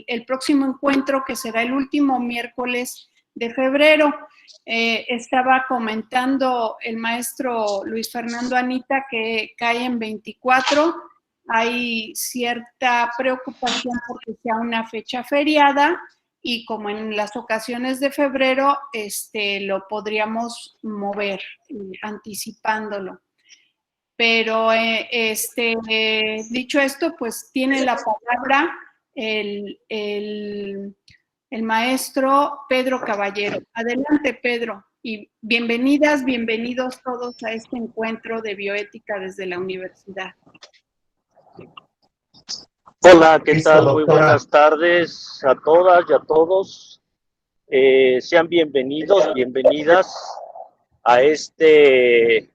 el próximo encuentro, que será el último miércoles de febrero. Estaba comentando el maestro Luis Fernando Anita que cae en 24. Hay cierta preocupación porque sea una fecha feriada y como en las ocasiones de febrero, lo podríamos mover, anticipándolo. Pero dicho esto, pues tiene la palabra el maestro Pedro Caballero. Adelante, Pedro, y bienvenidas, bienvenidos todos a este encuentro de bioética desde la universidad. Hola, ¿qué tal? Muy buenas tardes a todas y a todos. Sean bienvenidos, bienvenidas a este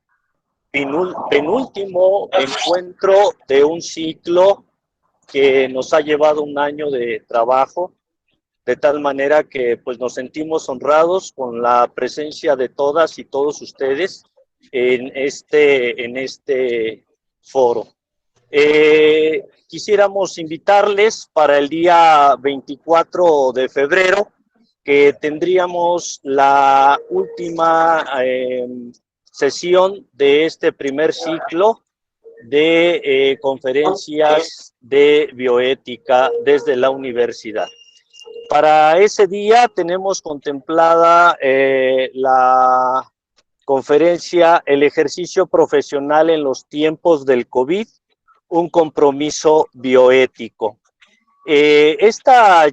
penúltimo encuentro de un ciclo que nos ha llevado un año de trabajo, de tal manera que pues nos sentimos honrados con la presencia de todas y todos ustedes en este foro. Quisiéramos invitarles para el día 24 de febrero, que tendríamos la última sesión de este primer ciclo de conferencias de bioética desde la universidad. Para ese día tenemos contemplada la conferencia El ejercicio profesional en los tiempos del COVID, un compromiso bioético. Esta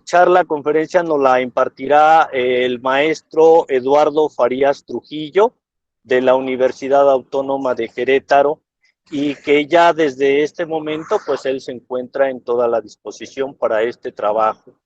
conferencia nos la impartirá el maestro Eduardo Farías Trujillo de la Universidad Autónoma de Querétaro, y que ya desde este momento pues él se encuentra en toda la disposición para este trabajo.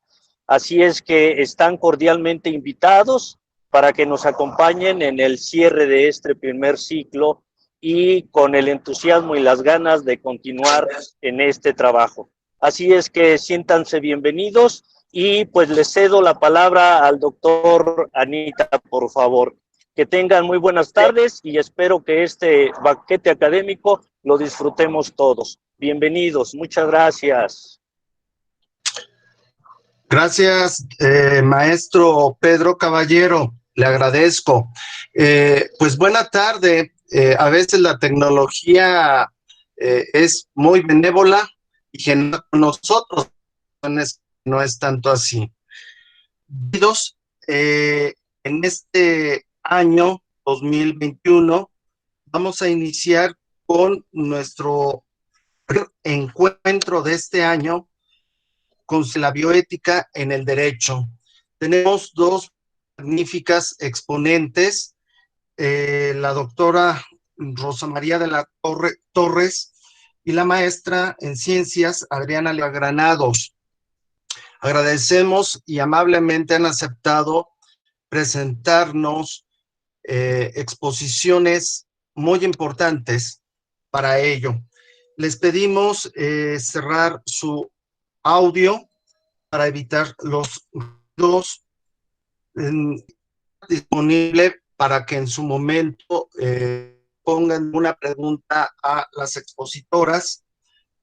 Así es que están cordialmente invitados para que nos acompañen en el cierre de este primer ciclo y con el entusiasmo y las ganas de continuar en este trabajo. Así es que siéntanse bienvenidos y pues les cedo la palabra al doctor Anita, por favor. Que tengan muy buenas tardes y espero que este banquete académico lo disfrutemos todos. Bienvenidos, muchas gracias. Gracias, maestro Pedro Caballero, le agradezco. Pues buena tarde. A veces la tecnología es muy benévola y generosa con nosotros, no es tanto así. En este año 2021 vamos a iniciar con nuestro encuentro de este año con la bioética en el derecho. Tenemos dos magníficas exponentes, la doctora Rosa María de la Torres y la maestra en ciencias Adriana Leiva Granados. Agradecemos y amablemente han aceptado presentarnos exposiciones muy importantes para ello. Les pedimos cerrar su audio para evitar los ruidos, disponible para que en su momento pongan una pregunta a las expositoras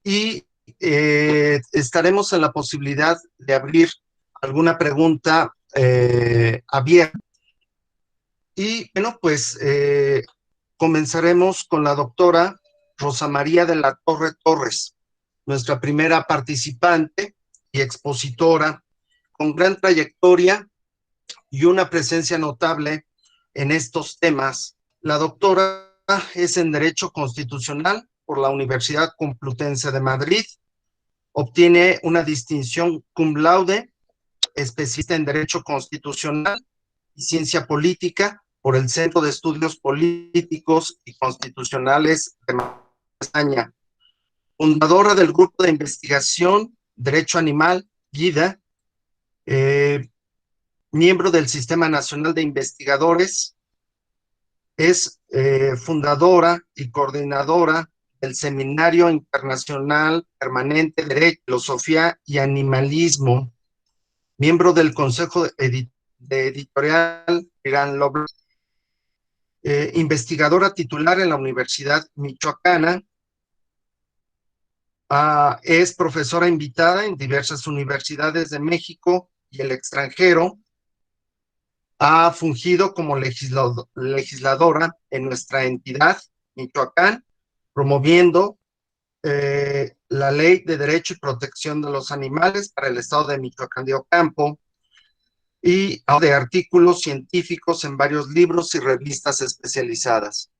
y estaremos en la posibilidad de abrir alguna pregunta abierta. Y bueno, pues comenzaremos con la doctora Rosa María de la Torre Torres, nuestra primera participante y expositora con gran trayectoria y una presencia notable en estos temas. La doctora es en Derecho Constitucional por la Universidad Complutense de Madrid, obtiene una distinción cum laude, especialista en Derecho Constitucional y Ciencia Política por el Centro de Estudios Políticos y Constitucionales de España, fundadora del Grupo de Investigación Derecho Animal, GIDA, miembro del Sistema Nacional de Investigadores, es fundadora y coordinadora del Seminario Internacional Permanente de Derecho, Filosofía y Animalismo, miembro del Consejo de Editorial Irán Lobl, investigadora titular en la Universidad Michoacana, Es profesora invitada en diversas universidades de México y el extranjero. Ha fungido como legisladora en nuestra entidad, Michoacán, promoviendo la Ley de Derecho y Protección de los Animales para el estado de Michoacán de Ocampo y de artículos científicos en varios libros y revistas especializadas.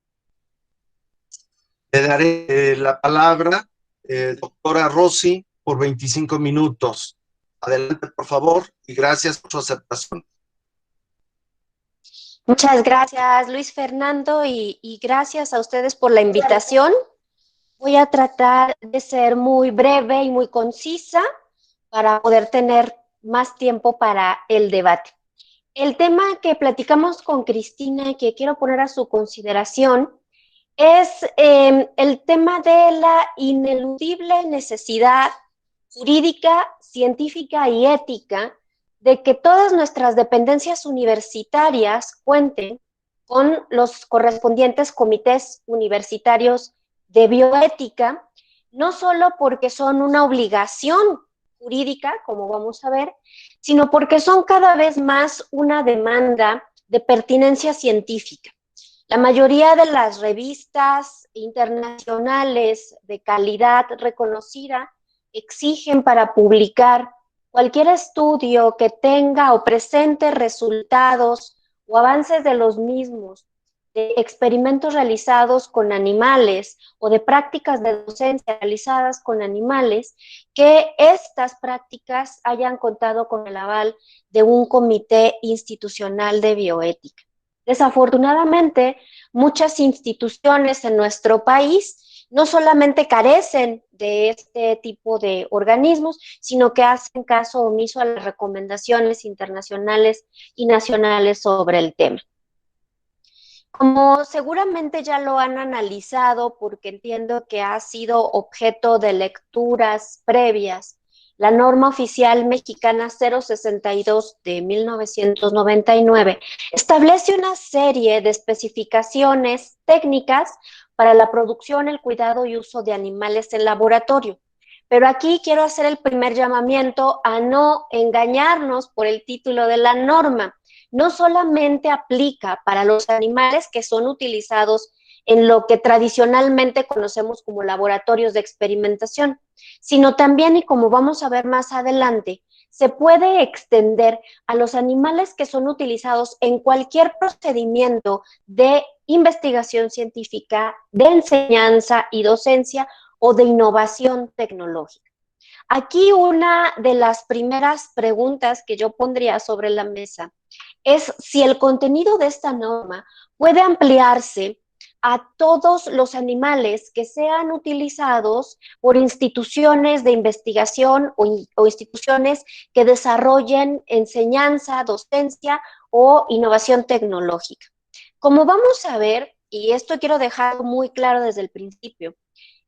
Le daré la palabra, doctora Rossi, por 25 minutos. Adelante, por favor, y gracias por su aceptación. Muchas gracias, Luis Fernando, y gracias a ustedes por la invitación. Voy a tratar de ser muy breve y muy concisa para poder tener más tiempo para el debate. El tema que platicamos con Cristina y que quiero poner a su consideración es el tema de la ineludible necesidad jurídica, científica y ética de que todas nuestras dependencias universitarias cuenten con los correspondientes comités universitarios de bioética, no solo porque son una obligación jurídica, como vamos a ver, sino porque son cada vez más una demanda de pertinencia científica. La mayoría de las revistas internacionales de calidad reconocida exigen para publicar cualquier estudio que tenga o presente resultados o avances de los mismos, de experimentos realizados con animales o de prácticas de docencia realizadas con animales, que estas prácticas hayan contado con el aval de un comité institucional de bioética. Desafortunadamente, muchas instituciones en nuestro país no solamente carecen de este tipo de organismos, sino que hacen caso omiso a las recomendaciones internacionales y nacionales sobre el tema. Como seguramente ya lo han analizado, porque entiendo que ha sido objeto de lecturas previas, la norma oficial mexicana 062 de 1999 establece una serie de especificaciones técnicas para la producción, el cuidado y uso de animales en laboratorio. Pero aquí quiero hacer el primer llamamiento a no engañarnos por el título de la norma. No solamente aplica para los animales que son utilizados en lo que tradicionalmente conocemos como laboratorios de experimentación, sino también, y como vamos a ver más adelante, se puede extender a los animales que son utilizados en cualquier procedimiento de investigación científica, de enseñanza y docencia o de innovación tecnológica. Aquí una de las primeras preguntas que yo pondría sobre la mesa es si el contenido de esta norma puede ampliarse a todos los animales que sean utilizados por instituciones de investigación o instituciones que desarrollen enseñanza, docencia o innovación tecnológica. Como vamos a ver, y esto quiero dejar muy claro desde el principio,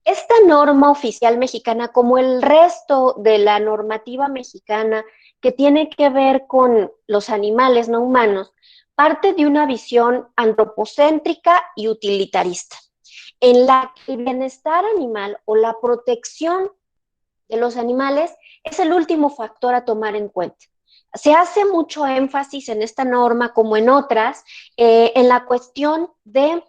esta norma oficial mexicana, como el resto de la normativa mexicana que tiene que ver con los animales no humanos, parte de una visión antropocéntrica y utilitarista, en la que el bienestar animal o la protección de los animales es el último factor a tomar en cuenta. Se hace mucho énfasis en esta norma, como en otras, en la cuestión de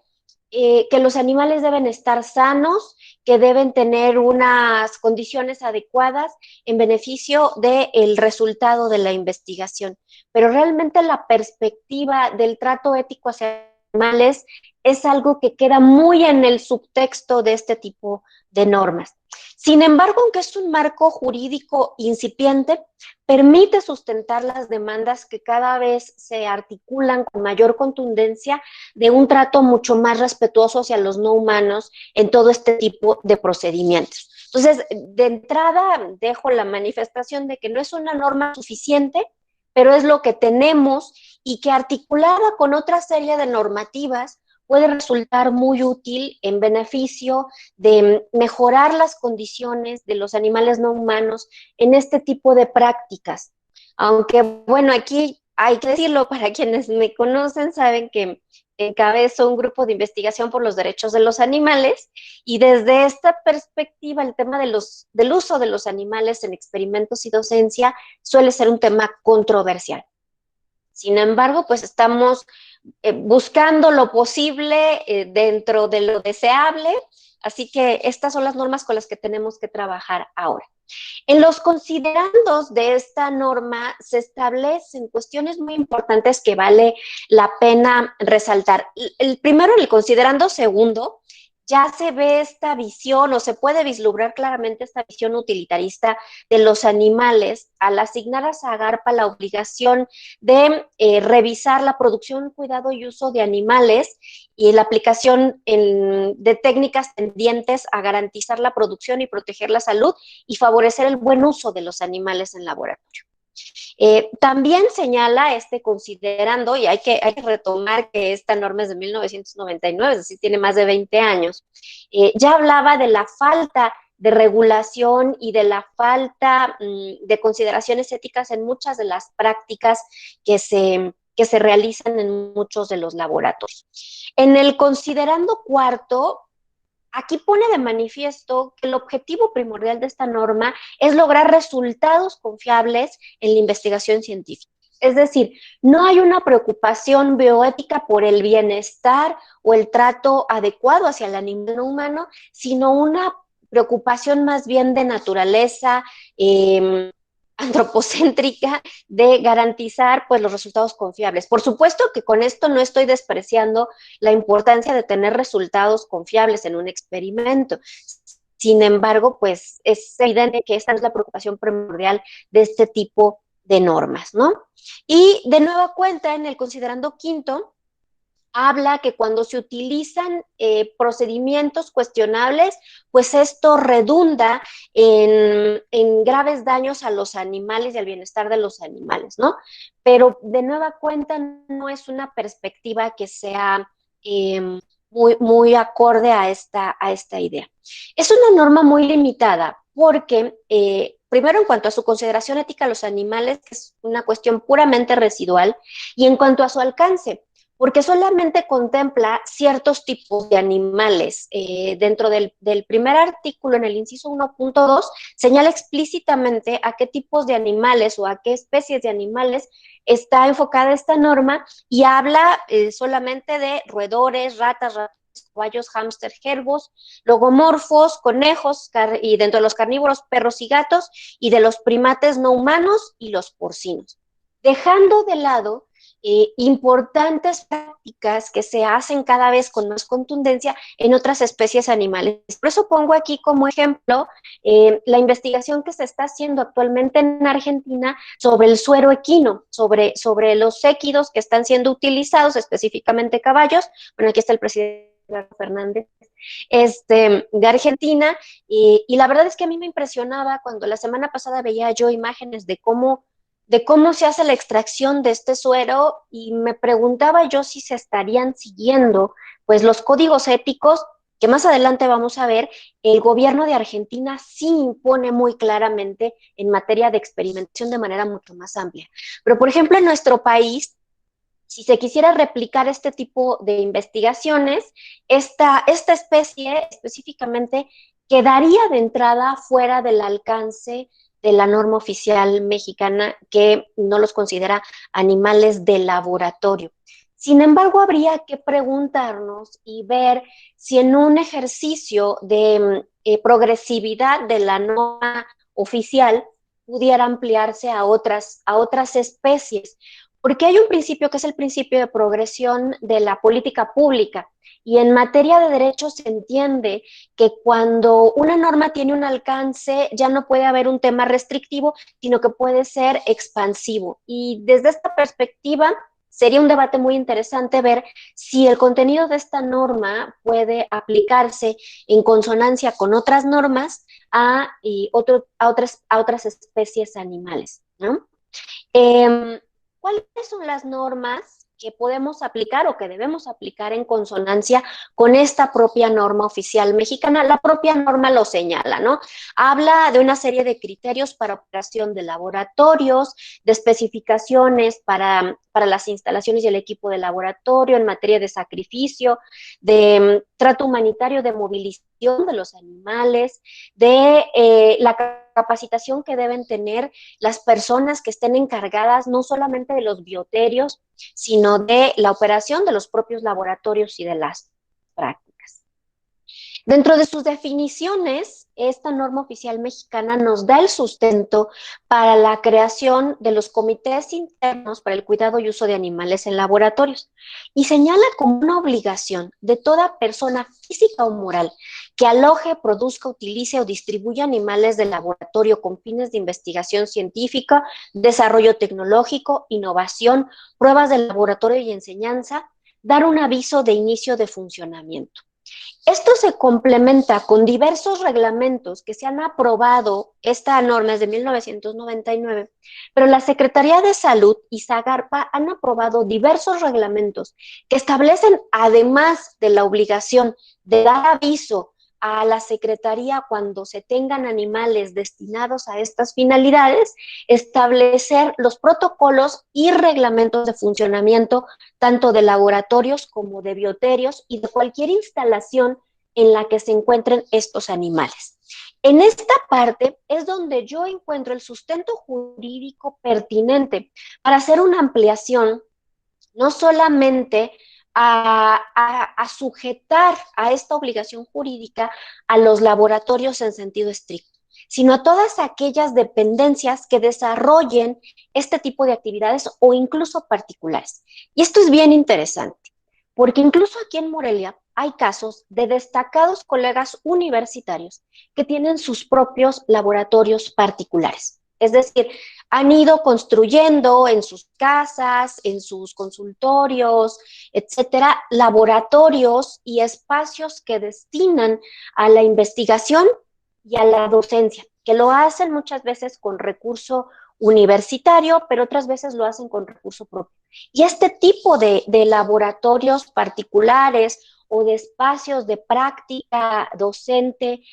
que los animales deben estar sanos, que deben tener unas condiciones adecuadas en beneficio del resultado de la investigación. Pero realmente la perspectiva del trato ético hacia animales es algo que queda muy en el subtexto de este tipo de normas. Sin embargo, aunque es un marco jurídico incipiente, permite sustentar las demandas que cada vez se articulan con mayor contundencia de un trato mucho más respetuoso hacia los no humanos en todo este tipo de procedimientos. Entonces, de entrada, dejo la manifestación de que no es una norma suficiente, pero es lo que tenemos y que articulada con otra serie de normativas puede resultar muy útil en beneficio de mejorar las condiciones de los animales no humanos en este tipo de prácticas. Aunque, bueno, aquí hay que decirlo, para quienes me conocen saben que encabezo un grupo de investigación por los derechos de los animales y desde esta perspectiva el tema del uso de los animales en experimentos y docencia suele ser un tema controversial. Sin embargo, pues estamos buscando lo posible dentro de lo deseable, así que estas son las normas con las que tenemos que trabajar ahora. En los considerandos de esta norma se establecen cuestiones muy importantes que vale la pena resaltar. El primero, en el considerando segundo, ya se ve esta visión o se puede vislumbrar claramente esta visión utilitarista de los animales al asignar a Zagarpa la obligación de revisar la producción, cuidado y uso de animales y la aplicación de técnicas tendientes a garantizar la producción y proteger la salud y favorecer el buen uso de los animales en laboratorio. También señala considerando, y hay que retomar que esta norma es de 1999, es decir, tiene más de 20 años, ya hablaba de la falta de regulación y de la falta de consideraciones éticas en muchas de las prácticas que se realizan en muchos de los laboratorios. En el considerando cuarto, aquí pone de manifiesto que el objetivo primordial de esta norma es lograr resultados confiables en la investigación científica. Es decir, no hay una preocupación bioética por el bienestar o el trato adecuado hacia el animal humano, sino una preocupación más bien de naturaleza, antropocéntrica de garantizar pues los resultados confiables. Por supuesto que con esto no estoy despreciando la importancia de tener resultados confiables en un experimento. Sin embargo, pues es evidente que esta es la preocupación primordial de este tipo de normas, ¿no? Y de nueva cuenta, en el considerando quinto, habla que cuando se utilizan procedimientos cuestionables, pues esto redunda en graves daños a los animales y al bienestar de los animales, ¿no? Pero de nueva cuenta no es una perspectiva que sea muy acorde a esta idea. Es una norma muy limitada porque primero, en cuanto a su consideración ética a los animales, es una cuestión puramente residual, y en cuanto a su alcance, porque solamente contempla ciertos tipos de animales. Dentro del primer artículo, en el inciso 1.2, señala explícitamente a qué tipos de animales o a qué especies de animales está enfocada esta norma y habla solamente de roedores, ratas, caballos, hámster, ciervos, logomorfos, conejos y dentro de los carnívoros, perros y gatos, y de los primates no humanos y los porcinos, dejando de lado importantes prácticas que se hacen cada vez con más contundencia en otras especies animales. Por eso pongo aquí como ejemplo la investigación que se está haciendo actualmente en Argentina sobre el suero equino, sobre los équidos que están siendo utilizados, específicamente caballos. Bueno, aquí está el presidente Fernández de Argentina, y la verdad es que a mí me impresionaba cuando la semana pasada veía yo imágenes de cómo se hace la extracción de este suero, y me preguntaba yo si se estarían siguiendo pues los códigos éticos que más adelante vamos a ver. El gobierno de Argentina sí impone muy claramente en materia de experimentación de manera mucho más amplia. Pero, por ejemplo, en nuestro país, si se quisiera replicar este tipo de investigaciones, esta especie específicamente quedaría de entrada fuera del alcance de la norma oficial mexicana, que no los considera animales de laboratorio. Sin embargo, habría que preguntarnos y ver si en un ejercicio de progresividad de la norma oficial pudiera ampliarse a otras especies, porque hay un principio que es el principio de progresión de la política pública, y en materia de derechos se entiende que cuando una norma tiene un alcance ya no puede haber un tema restrictivo, sino que puede ser expansivo. Y desde esta perspectiva sería un debate muy interesante ver si el contenido de esta norma puede aplicarse en consonancia con otras normas a otras especies animales, ¿no? ¿Cuáles son las normas que podemos aplicar o que debemos aplicar en consonancia con esta propia norma oficial mexicana. La propia norma lo señala, ¿no? Habla de una serie de criterios para operación de laboratorios, de especificaciones para las instalaciones y el equipo de laboratorio en materia de sacrificio, de trato humanitario, de movilización de los animales, de la capacitación que deben tener las personas que estén encargadas no solamente de los bioterios, sino de la operación de los propios laboratorios y de las prácticas. Dentro de sus definiciones, esta norma oficial mexicana nos da el sustento para la creación de los comités internos para el cuidado y uso de animales en laboratorios y señala como una obligación de toda persona física o moral que aloje, produzca, utilice o distribuya animales de laboratorio con fines de investigación científica, desarrollo tecnológico, innovación, pruebas de laboratorio y enseñanza, dar un aviso de inicio de funcionamiento. Esto se complementa con diversos reglamentos que se han aprobado, esta norma es de 1999, pero la Secretaría de Salud y SAGARPA han aprobado diversos reglamentos que establecen, además de la obligación de dar aviso a la Secretaría cuando se tengan animales destinados a estas finalidades, establecer los protocolos y reglamentos de funcionamiento tanto de laboratorios como de bioterios y de cualquier instalación en la que se encuentren estos animales. En esta parte es donde yo encuentro el sustento jurídico pertinente para hacer una ampliación, no solamente a sujetar a esta obligación jurídica a los laboratorios en sentido estricto, sino a todas aquellas dependencias que desarrollen este tipo de actividades o incluso particulares. Y esto es bien interesante, porque incluso aquí en Morelia hay casos de destacados colegas universitarios que tienen sus propios laboratorios particulares. Es decir, han ido construyendo en sus casas, en sus consultorios, etcétera, laboratorios y espacios que destinan a la investigación y a la docencia, que lo hacen muchas veces con recurso universitario, pero otras veces lo hacen con recurso propio. Y este tipo de laboratorios particulares o de espacios de práctica docente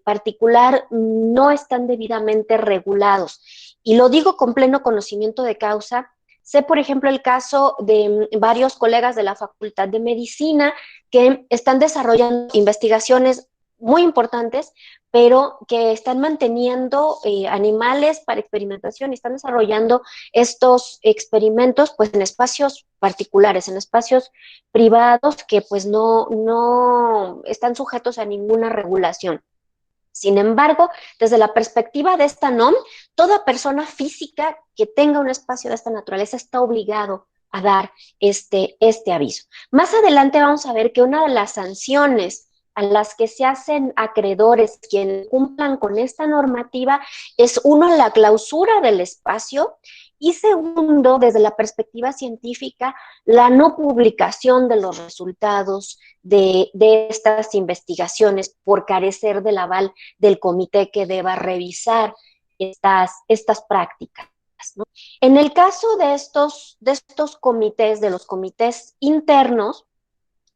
particular no están debidamente regulados. Y lo digo con pleno conocimiento de causa. Sé, por ejemplo, el caso de varios colegas de la Facultad de Medicina que están desarrollando investigaciones muy importantes, pero que están manteniendo animales para experimentación y están desarrollando estos experimentos pues en espacios particulares, en espacios privados que pues no están sujetos a ninguna regulación. Sin embargo, desde la perspectiva de esta NOM, toda persona física que tenga un espacio de esta naturaleza está obligado a dar este aviso. Más adelante vamos a ver que una de las sanciones a las que se hacen acreedores quienes cumplan con esta normativa es, uno, la clausura del espacio y segundo, desde la perspectiva científica, la no publicación de los resultados de estas investigaciones por carecer del aval del comité que deba revisar estas prácticas, ¿no? En el caso de estos comités, de los comités internos,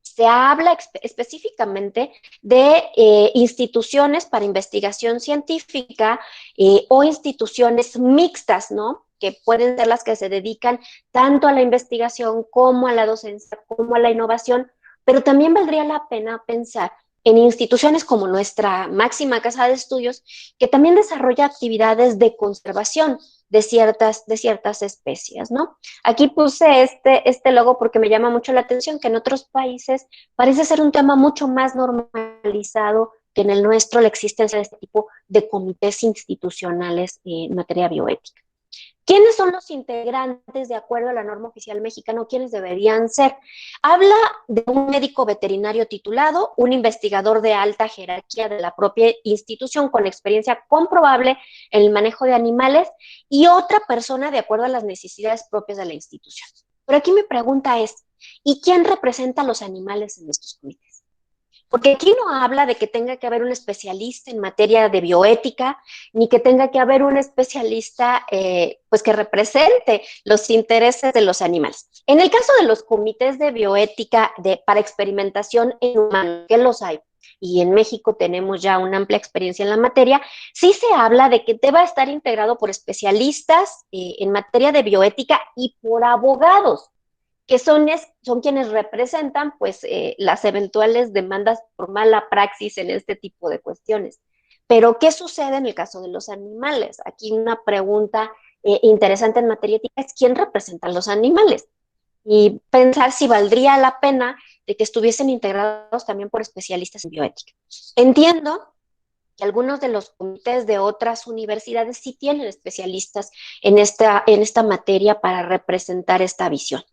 se habla específicamente de instituciones para investigación científica o instituciones mixtas, ¿no? Que pueden ser las que se dedican tanto a la investigación como a la docencia, como a la innovación, pero también valdría la pena pensar en instituciones como nuestra máxima casa de estudios, que también desarrolla actividades de conservación de ciertas especies, ¿no? Aquí puse este logo porque me llama mucho la atención que en otros países parece ser un tema mucho más normalizado que en el nuestro la existencia de este tipo de comités institucionales en materia bioética. ¿Quiénes son los integrantes de acuerdo a la norma oficial mexicana o quiénes deberían ser? Habla de un médico veterinario titulado, un investigador de alta jerarquía de la propia institución con experiencia comprobable en el manejo de animales y otra persona de acuerdo a las necesidades propias de la institución. Pero aquí mi pregunta es, ¿y quién representa a los animales en estos comités? Porque aquí no habla de que tenga que haber un especialista en materia de bioética, ni que tenga que haber un especialista pues que represente los intereses de los animales. En el caso de los comités de bioética para experimentación en humanos, que los hay, y en México tenemos ya una amplia experiencia en la materia, sí se habla de que deba estar integrado por especialistas en materia de bioética y por abogados, que son quienes representan pues las eventuales demandas por mala praxis en este tipo de cuestiones. Pero, ¿qué sucede en el caso de los animales? Aquí una pregunta interesante en materia ética es ¿quién representa a los animales? Y pensar si valdría la pena de que estuviesen integrados también por especialistas en bioética. Entiendo que algunos de los comités de otras universidades sí tienen especialistas en esta materia para representar esta visión.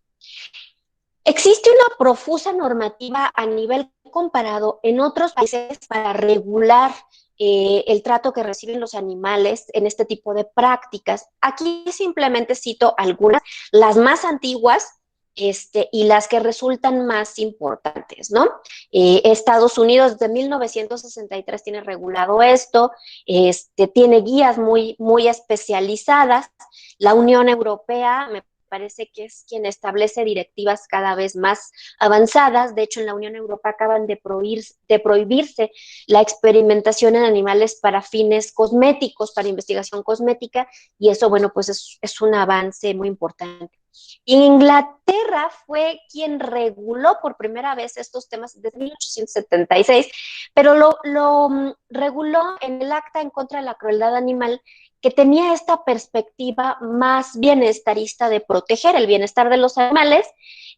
Existe una profusa normativa a nivel comparado en otros países para regular el trato que reciben los animales en este tipo de prácticas. Aquí simplemente cito algunas, las más antiguas y las que resultan más importantes, ¿no? Estados Unidos desde 1963 tiene regulado esto, tiene guías muy, muy especializadas. La Unión Europea me parece que es quien establece directivas cada vez más avanzadas. De hecho, en la Unión Europea acaban de prohibirse la experimentación en animales para fines cosméticos, para investigación cosmética, y eso, bueno, pues es un avance muy importante. Inglaterra fue quien reguló por primera vez estos temas desde 1876, pero lo reguló en el Acta en contra de la crueldad animal, que tenía esta perspectiva más bienestarista de proteger el bienestar de los animales,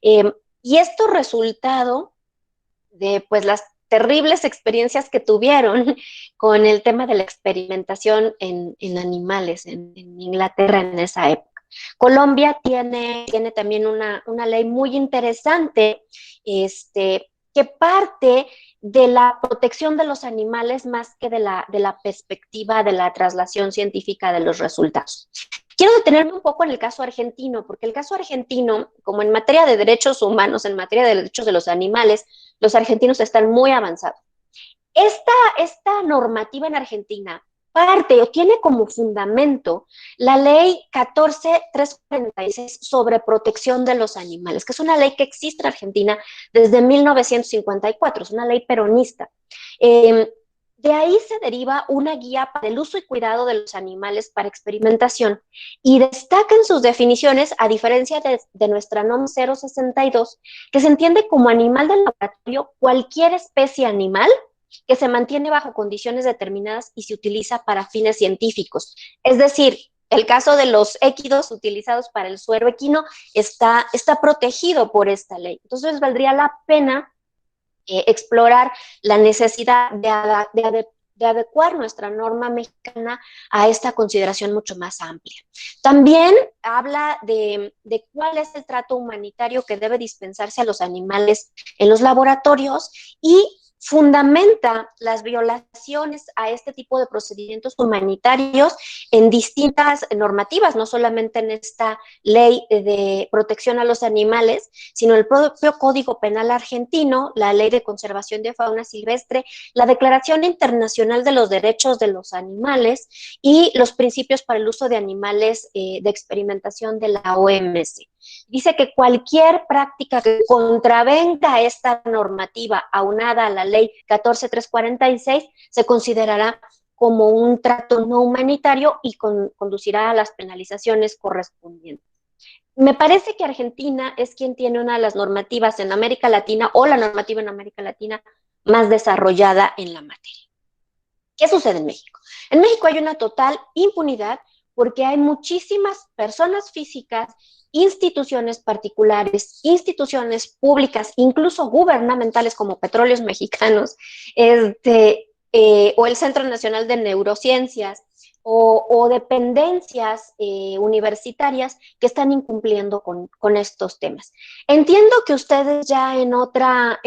y esto resultado de pues las terribles experiencias que tuvieron con el tema de la experimentación en animales en Inglaterra en esa época. Colombia tiene también una ley muy interesante, que parte de la protección de los animales más que de la perspectiva de la traslación científica de los resultados. Quiero detenerme un poco en el caso argentino, porque el caso argentino, como en materia de derechos humanos, en materia de derechos de los animales, los argentinos están muy avanzados. Esta normativa en Argentina parte o tiene como fundamento la ley 14346 sobre protección de los animales, que es una ley que existe en Argentina desde 1954, es una ley peronista. De ahí se deriva una guía para el uso y cuidado de los animales para experimentación, y destaca en sus definiciones, a diferencia de nuestra NOM 062, que se entiende como animal del laboratorio cualquier especie animal que se mantiene bajo condiciones determinadas y se utiliza para fines científicos. Es decir, el caso de los équidos utilizados para el suero equino está protegido por esta ley. Entonces, valdría la pena explorar la necesidad de adecuar nuestra norma mexicana a esta consideración mucho más amplia. También habla de cuál es el trato humanitario que debe dispensarse a los animales en los laboratorios y fundamenta las violaciones a este tipo de procedimientos humanitarios en distintas normativas, no solamente en esta ley de protección a los animales, sino el propio Código Penal argentino, la Ley de Conservación de Fauna Silvestre, la Declaración Internacional de los Derechos de los Animales y los principios para el uso de animales de experimentación de la OMS. Dice que cualquier práctica que contravenga esta normativa aunada a la ley 14346 se considerará como un trato no humanitario y conducirá a las penalizaciones correspondientes. Me parece que Argentina es quien tiene una de las normativas en América Latina, o la normativa en América Latina más desarrollada en la materia. ¿Qué sucede en México? En México hay una total impunidad porque hay muchísimas personas físicas, instituciones particulares, instituciones públicas, incluso gubernamentales como Petróleos Mexicanos, o el Centro Nacional de Neurociencias, o dependencias universitarias que están incumpliendo con estos temas. Entiendo que ustedes ya en otra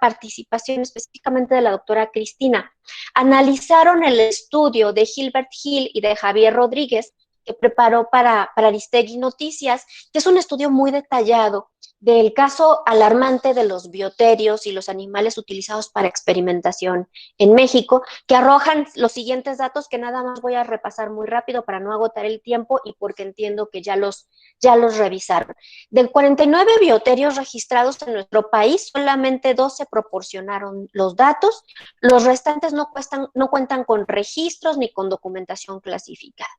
participación, específicamente de la doctora Cristina, analizaron el estudio de Gilbert Hill y de Javier Rodríguez que preparó para Aristegui Noticias, que es un estudio muy detallado del caso alarmante de los bioterios y los animales utilizados para experimentación en México, que arrojan los siguientes datos que nada más voy a repasar muy rápido para no agotar el tiempo y porque entiendo que ya los revisaron. De 49 bioterios registrados en nuestro país, solamente 12 proporcionaron los datos, los restantes no cuentan con registros ni con documentación clasificada.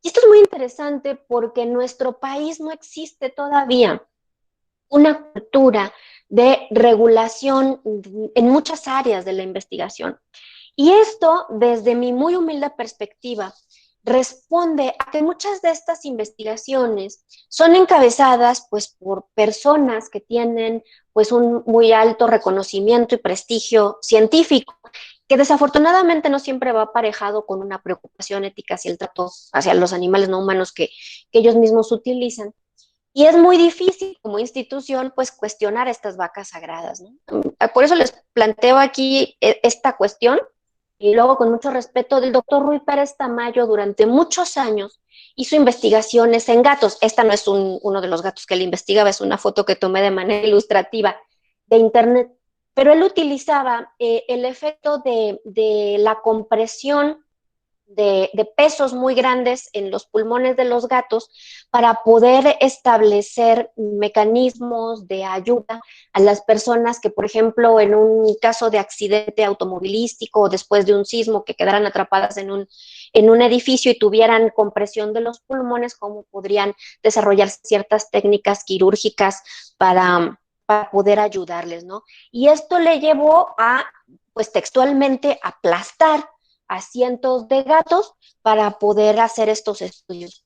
Y esto es muy interesante porque en nuestro país no existe todavía una cultura de regulación en muchas áreas de la investigación. Y esto, desde mi muy humilde perspectiva, responde a que muchas de estas investigaciones son encabezadas pues por personas que tienen pues un muy alto reconocimiento y prestigio científico, que desafortunadamente no siempre va aparejado con una preocupación ética hacia el trato hacia los animales no humanos que ellos mismos utilizan. Y es muy difícil como institución pues cuestionar estas vacas sagradas, ¿no? Por eso les planteo aquí esta cuestión y luego con mucho respeto del doctor Rui Pérez Tamayo durante muchos años hizo investigaciones en gatos. Esta no es uno de los gatos que él investigaba, es una foto que tomé de manera ilustrativa de internet, pero él utilizaba el efecto de la compresión de pesos muy grandes en los pulmones de los gatos para poder establecer mecanismos de ayuda a las personas que, por ejemplo, en un caso de accidente automovilístico o después de un sismo que quedaran atrapadas en un edificio y tuvieran compresión de los pulmones, cómo podrían desarrollar ciertas técnicas quirúrgicas para poder ayudarles, ¿no? Y esto le llevó a, pues textualmente, aplastar a cientos de gatos para poder hacer estos estudios.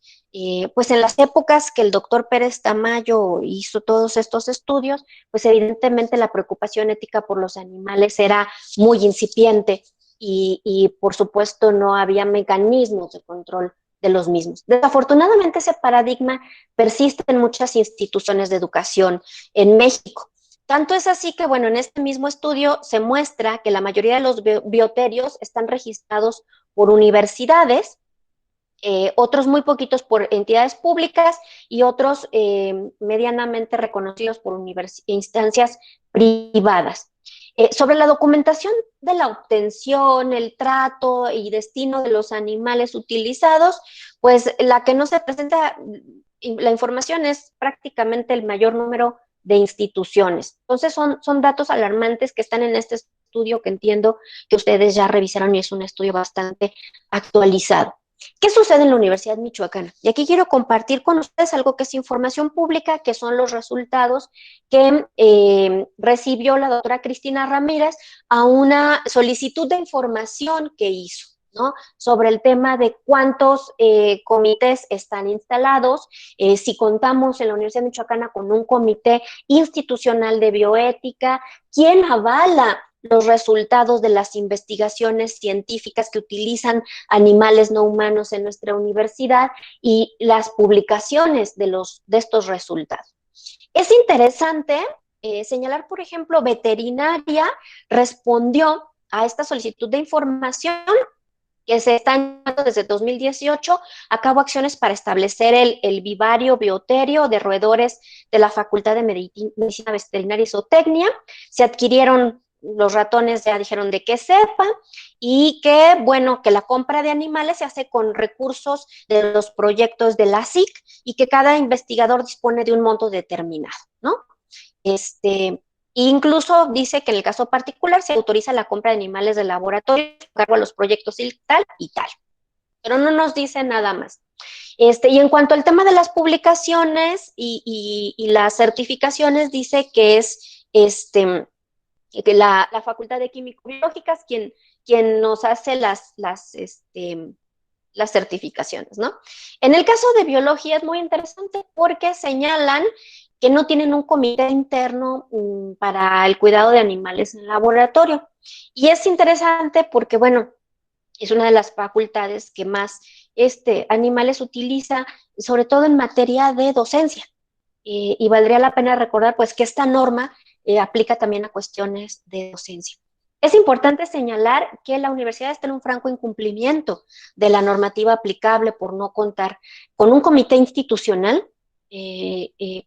Pues en las épocas que el doctor Pérez Tamayo hizo todos estos estudios, pues evidentemente la preocupación ética por los animales era muy incipiente y por supuesto no había mecanismos de control de los mismos. Desafortunadamente ese paradigma persiste en muchas instituciones de educación en México. Tanto es así que, bueno, en este mismo estudio se muestra que la mayoría de los bioterios están registrados por universidades, otros muy poquitos por entidades públicas y otros medianamente reconocidos por instancias privadas. Sobre la documentación de la obtención, el trato y destino de los animales utilizados, pues la que no se presenta, la información es prácticamente el mayor número de instituciones. Entonces son datos alarmantes que están en este estudio que entiendo que ustedes ya revisaron y es un estudio bastante actualizado. ¿Qué sucede en la Universidad Michoacana? Y aquí quiero compartir con ustedes algo que es información pública, que son los resultados que recibió la doctora Cristina Ramírez a una solicitud de información que hizo, ¿no? Sobre el tema de cuántos comités están instalados, si contamos en la Universidad Michoacana con un comité institucional de bioética, quién avala los resultados de las investigaciones científicas que utilizan animales no humanos en nuestra universidad y las publicaciones de estos resultados. Es interesante señalar, por ejemplo, Veterinaria respondió a esta solicitud de información que se están dando desde 2018 a cabo acciones para establecer el vivario bioterio de roedores de la Facultad de Medicina Veterinaria y Zootecnia. Se adquirieron los ratones, ya dijeron de qué cepa, y que, bueno, que la compra de animales se hace con recursos de los proyectos de la SIC y que cada investigador dispone de un monto determinado, ¿no? Incluso dice que en el caso particular se autoriza la compra de animales de laboratorio, cargo a los proyectos y tal, pero no nos dice nada más. Y en cuanto al tema de las publicaciones y las certificaciones, dice que es que la Facultad de Químico-Biológicas quien nos hace las certificaciones, ¿no? En el caso de biología es muy interesante porque señalan que no tienen un comité interno para el cuidado de animales en el laboratorio. Y es interesante porque, bueno, es una de las facultades que más animales utiliza, sobre todo en materia de docencia. Y valdría la pena recordar, pues, que esta norma aplica también a cuestiones de docencia. Es importante señalar que la universidad está en un franco incumplimiento de la normativa aplicable por no contar con un comité institucional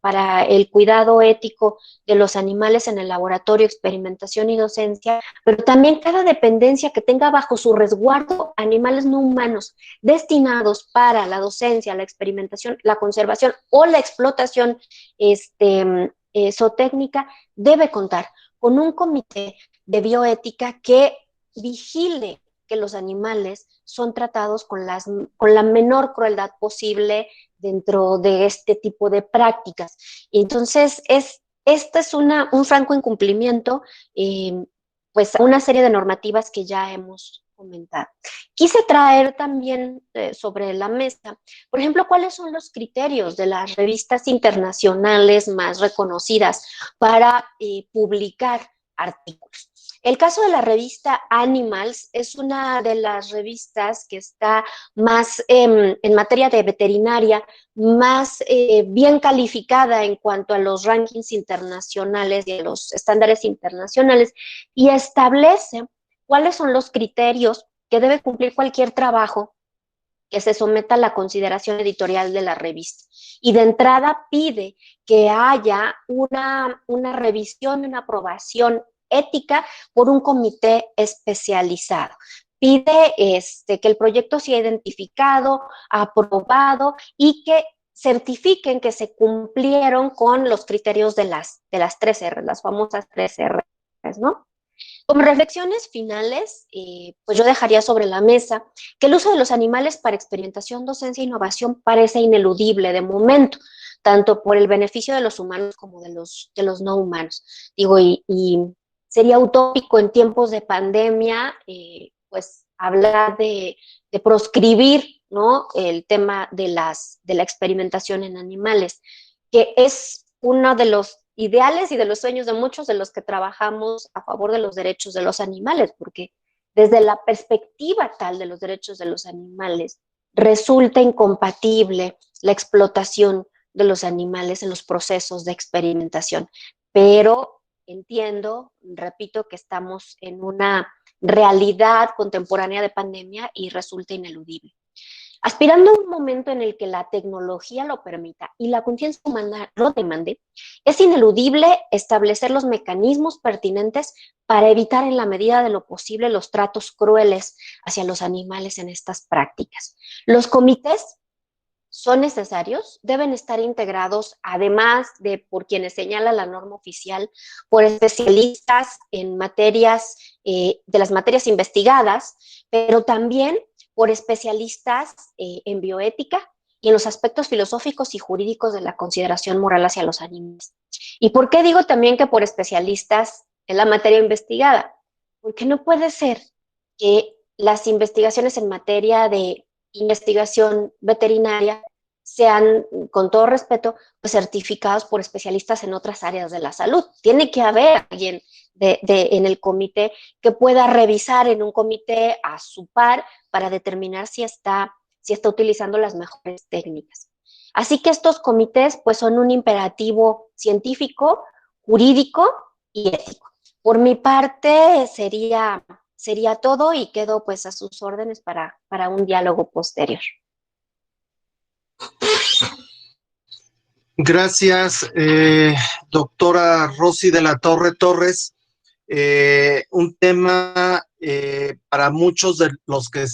para el cuidado ético de los animales en el laboratorio, experimentación y docencia, pero también cada dependencia que tenga bajo su resguardo animales no humanos destinados para la docencia, la experimentación, la conservación o la explotación zootécnica debe contar con un comité de bioética que vigile que los animales son tratados con la menor crueldad posible dentro de este tipo de prácticas. Entonces, este es un franco incumplimiento, pues una serie de normativas que ya hemos comentado. Quise traer también sobre la mesa, por ejemplo, cuáles son los criterios de las revistas internacionales más reconocidas para publicar artículos. El caso de la revista Animals es una de las revistas que está más en materia de veterinaria, más bien calificada en cuanto a los rankings internacionales y a los estándares internacionales, y establece cuáles son los criterios que debe cumplir cualquier trabajo que se someta a la consideración editorial de la revista. Y de entrada pide que haya una revisión, una aprobación ética por un comité especializado. Pide que el proyecto sea identificado, aprobado y que certifiquen que se cumplieron con los criterios de las 3R, las famosas 3R, ¿no? Como reflexiones finales, pues yo dejaría sobre la mesa que el uso de los animales para experimentación, docencia e innovación parece ineludible de momento, tanto por el beneficio de los humanos como de los no humanos. Digo, y sería utópico en tiempos de pandemia, pues hablar de proscribir, ¿no?, el tema de la experimentación en animales, que es uno de los ideales y de los sueños de muchos de los que trabajamos a favor de los derechos de los animales, porque desde la perspectiva tal de los derechos de los animales, resulta incompatible la explotación de los animales en los procesos de experimentación. Pero entiendo, repito, que estamos en una realidad contemporánea de pandemia y resulta ineludible. Aspirando a un momento en el que la tecnología lo permita y la conciencia humana lo demande, es ineludible establecer los mecanismos pertinentes para evitar en la medida de lo posible los tratos crueles hacia los animales en estas prácticas. Los comités son necesarios, deben estar integrados, además de por quienes señala la norma oficial, por especialistas en materias, de las materias investigadas, pero también por especialistas en bioética y en los aspectos filosóficos y jurídicos de la consideración moral hacia los animales. ¿Y por qué digo también que por especialistas en la materia investigada? Porque no puede ser que las investigaciones en materia de investigación veterinaria sean, con todo respeto, pues, certificados por especialistas en otras áreas de la salud. Tiene que haber alguien en el comité que pueda revisar en un comité a su par para determinar si está utilizando las mejores técnicas. Así que estos comités pues son un imperativo científico, jurídico y ético. Por mi parte sería todo y quedo pues a sus órdenes para un diálogo posterior. Gracias, doctora Rosy de la Torre Torres. Un tema para muchos de los que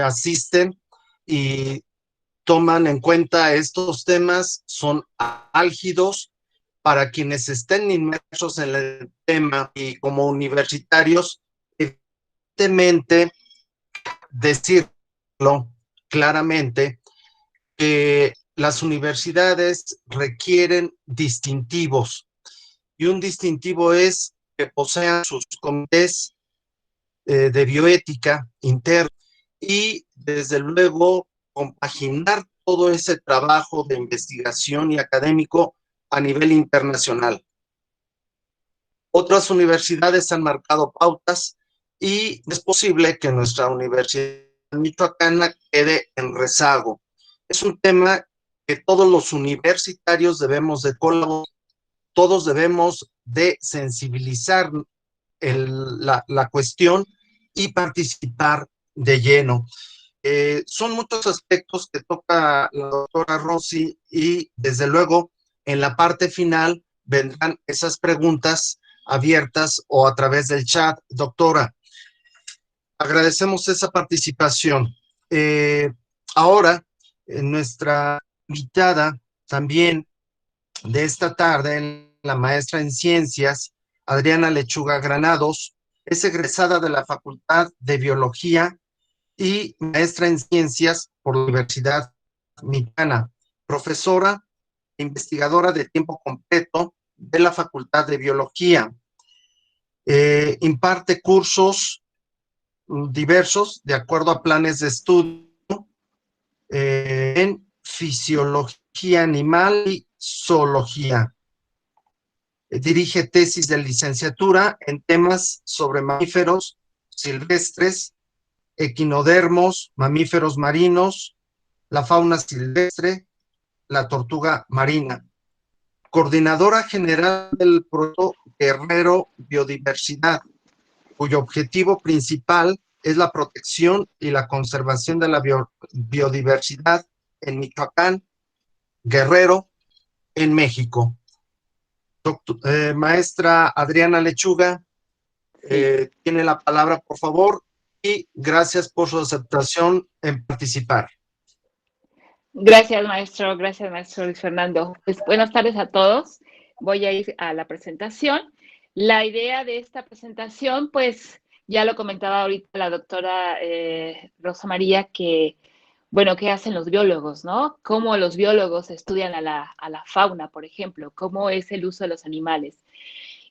asisten y toman en cuenta estos temas, son álgidos para quienes estén inmersos en el tema y como universitarios, evidentemente decirlo claramente que las universidades requieren distintivos y un distintivo es que posean sus comités de bioética internos y desde luego compaginar todo ese trabajo de investigación y académico a nivel internacional. Otras universidades han marcado pautas y es posible que nuestra universidad michoacana quede en rezago. Es un tema que todos los universitarios debemos de colaborar, todos debemos de sensibilizar la cuestión y participar de lleno. Son muchos aspectos que toca la doctora Rosy y desde luego en la parte final vendrán esas preguntas abiertas o a través del chat. Doctora, agradecemos esa participación. Ahora, nuestra invitada también de esta tarde, la maestra en ciencias, Adriana Lechuga Granados, es egresada de la Facultad de Biología y maestra en ciencias por la Universidad Mexicana, profesora e investigadora de tiempo completo de la Facultad de Biología. Imparte cursos diversos de acuerdo a planes de estudio en fisiología animal y zoología. Dirige tesis de licenciatura en temas sobre mamíferos silvestres, equinodermos, mamíferos marinos, la fauna silvestre, la tortuga marina. Coordinadora general del proyecto Guerrero Biodiversidad, cuyo objetivo principal es la protección y la conservación de la biodiversidad en Michoacán, Guerrero, en México. Maestra Adriana Lechuga, tiene la palabra, por favor, y gracias por su aceptación en participar. Gracias, maestro Luis Fernando. Pues buenas tardes a todos. Voy a ir a la presentación. La idea de esta presentación, pues ya lo comentaba ahorita la doctora Rosa María, que, bueno, ¿qué hacen los biólogos, no? Cómo los biólogos estudian a la fauna, por ejemplo, cómo es el uso de los animales.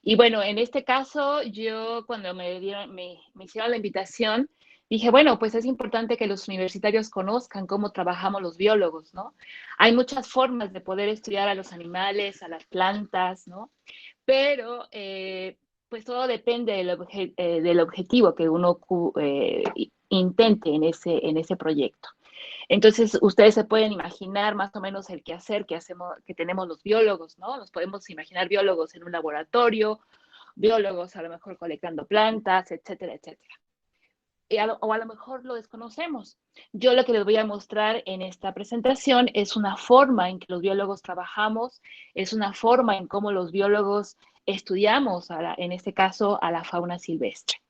Y bueno, en este caso, yo cuando me hicieron la invitación, dije, bueno, pues es importante que los universitarios conozcan cómo trabajamos los biólogos, ¿no? Hay muchas formas de poder estudiar a los animales, a las plantas, ¿no? Pero, pues todo depende del objetivo que uno intente en ese proyecto. Entonces, ustedes se pueden imaginar más o menos el quehacer que tenemos los biólogos, ¿no? Nos podemos imaginar biólogos en un laboratorio, biólogos a lo mejor colectando plantas, etcétera, etcétera. O a lo mejor lo desconocemos. Yo lo que les voy a mostrar en esta presentación es una forma en que los biólogos trabajamos, es una forma en cómo los biólogos estudiamos, en este caso, a la fauna silvestre.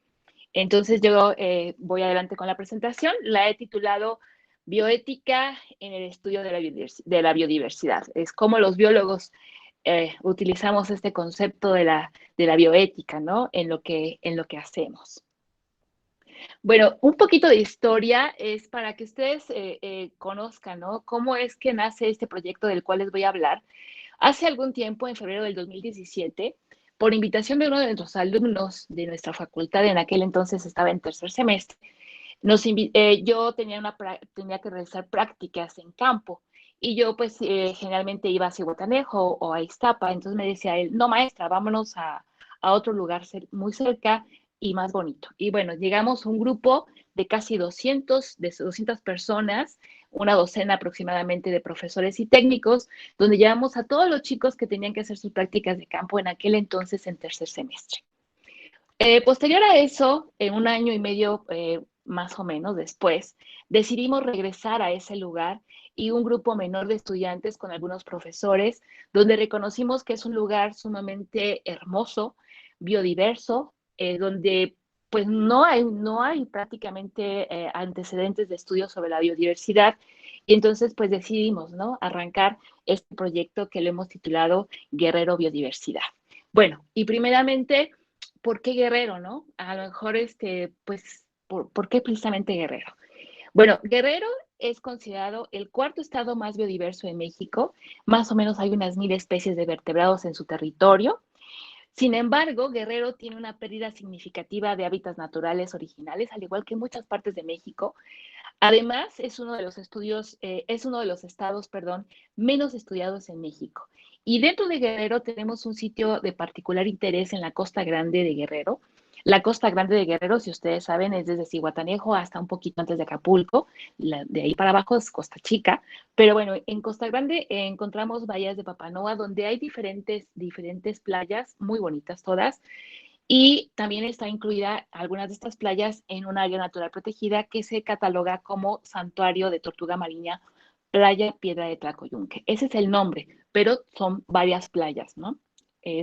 Entonces yo voy adelante con la presentación. La he titulado Bioética en el estudio de la biodiversidad. Es cómo los biólogos utilizamos este concepto de la bioética, ¿no? En lo que hacemos. Bueno, un poquito de historia es para que ustedes conozcan, ¿no? Cómo es que nace este proyecto del cual les voy a hablar. Hace algún tiempo, en febrero del 2017, por invitación de uno de nuestros alumnos de nuestra facultad, en aquel entonces estaba en tercer semestre, yo tenía que realizar prácticas en campo y yo pues generalmente iba a Zihuatanejo o a Iztapa, entonces me decía él, no maestra, vámonos a otro lugar muy cerca y más bonito. Y bueno, llegamos a un grupo de casi 200 personas, una docena aproximadamente de profesores y técnicos, donde llevamos a todos los chicos que tenían que hacer sus prácticas de campo en aquel entonces en tercer semestre. Posterior a eso, en un año y medio más o menos después, decidimos regresar a ese lugar y un grupo menor de estudiantes con algunos profesores, donde reconocimos que es un lugar sumamente hermoso, biodiverso, donde pues no hay prácticamente antecedentes de estudios sobre la biodiversidad. Y entonces pues decidimos, ¿no?, arrancar este proyecto que lo hemos titulado Guerrero Biodiversidad. Bueno, y primeramente, ¿por qué Guerrero, no? A lo mejor, pues, ¿por qué precisamente Guerrero? Bueno, Guerrero es considerado el cuarto estado más biodiverso de México. Más o menos hay unas 1000 especies de vertebrados en su territorio. Sin embargo, Guerrero tiene una pérdida significativa de hábitats naturales originales, al igual que muchas partes de México. Además, es uno de los estados, menos estudiados en México. Y dentro de Guerrero tenemos un sitio de particular interés en la Costa Grande de Guerrero. La Costa Grande de Guerrero, si ustedes saben, es desde Zihuatanejo hasta un poquito antes de Acapulco. De ahí para abajo es Costa Chica. Pero bueno, en Costa Grande encontramos bahías de Papanoa, donde hay diferentes playas, muy bonitas todas. y también está incluida algunas de estas playas en un área natural protegida que se cataloga como Santuario de Tortuga Marina, Playa Piedra de Tlacoyunque. Ese es el nombre, pero son varias playas, ¿no?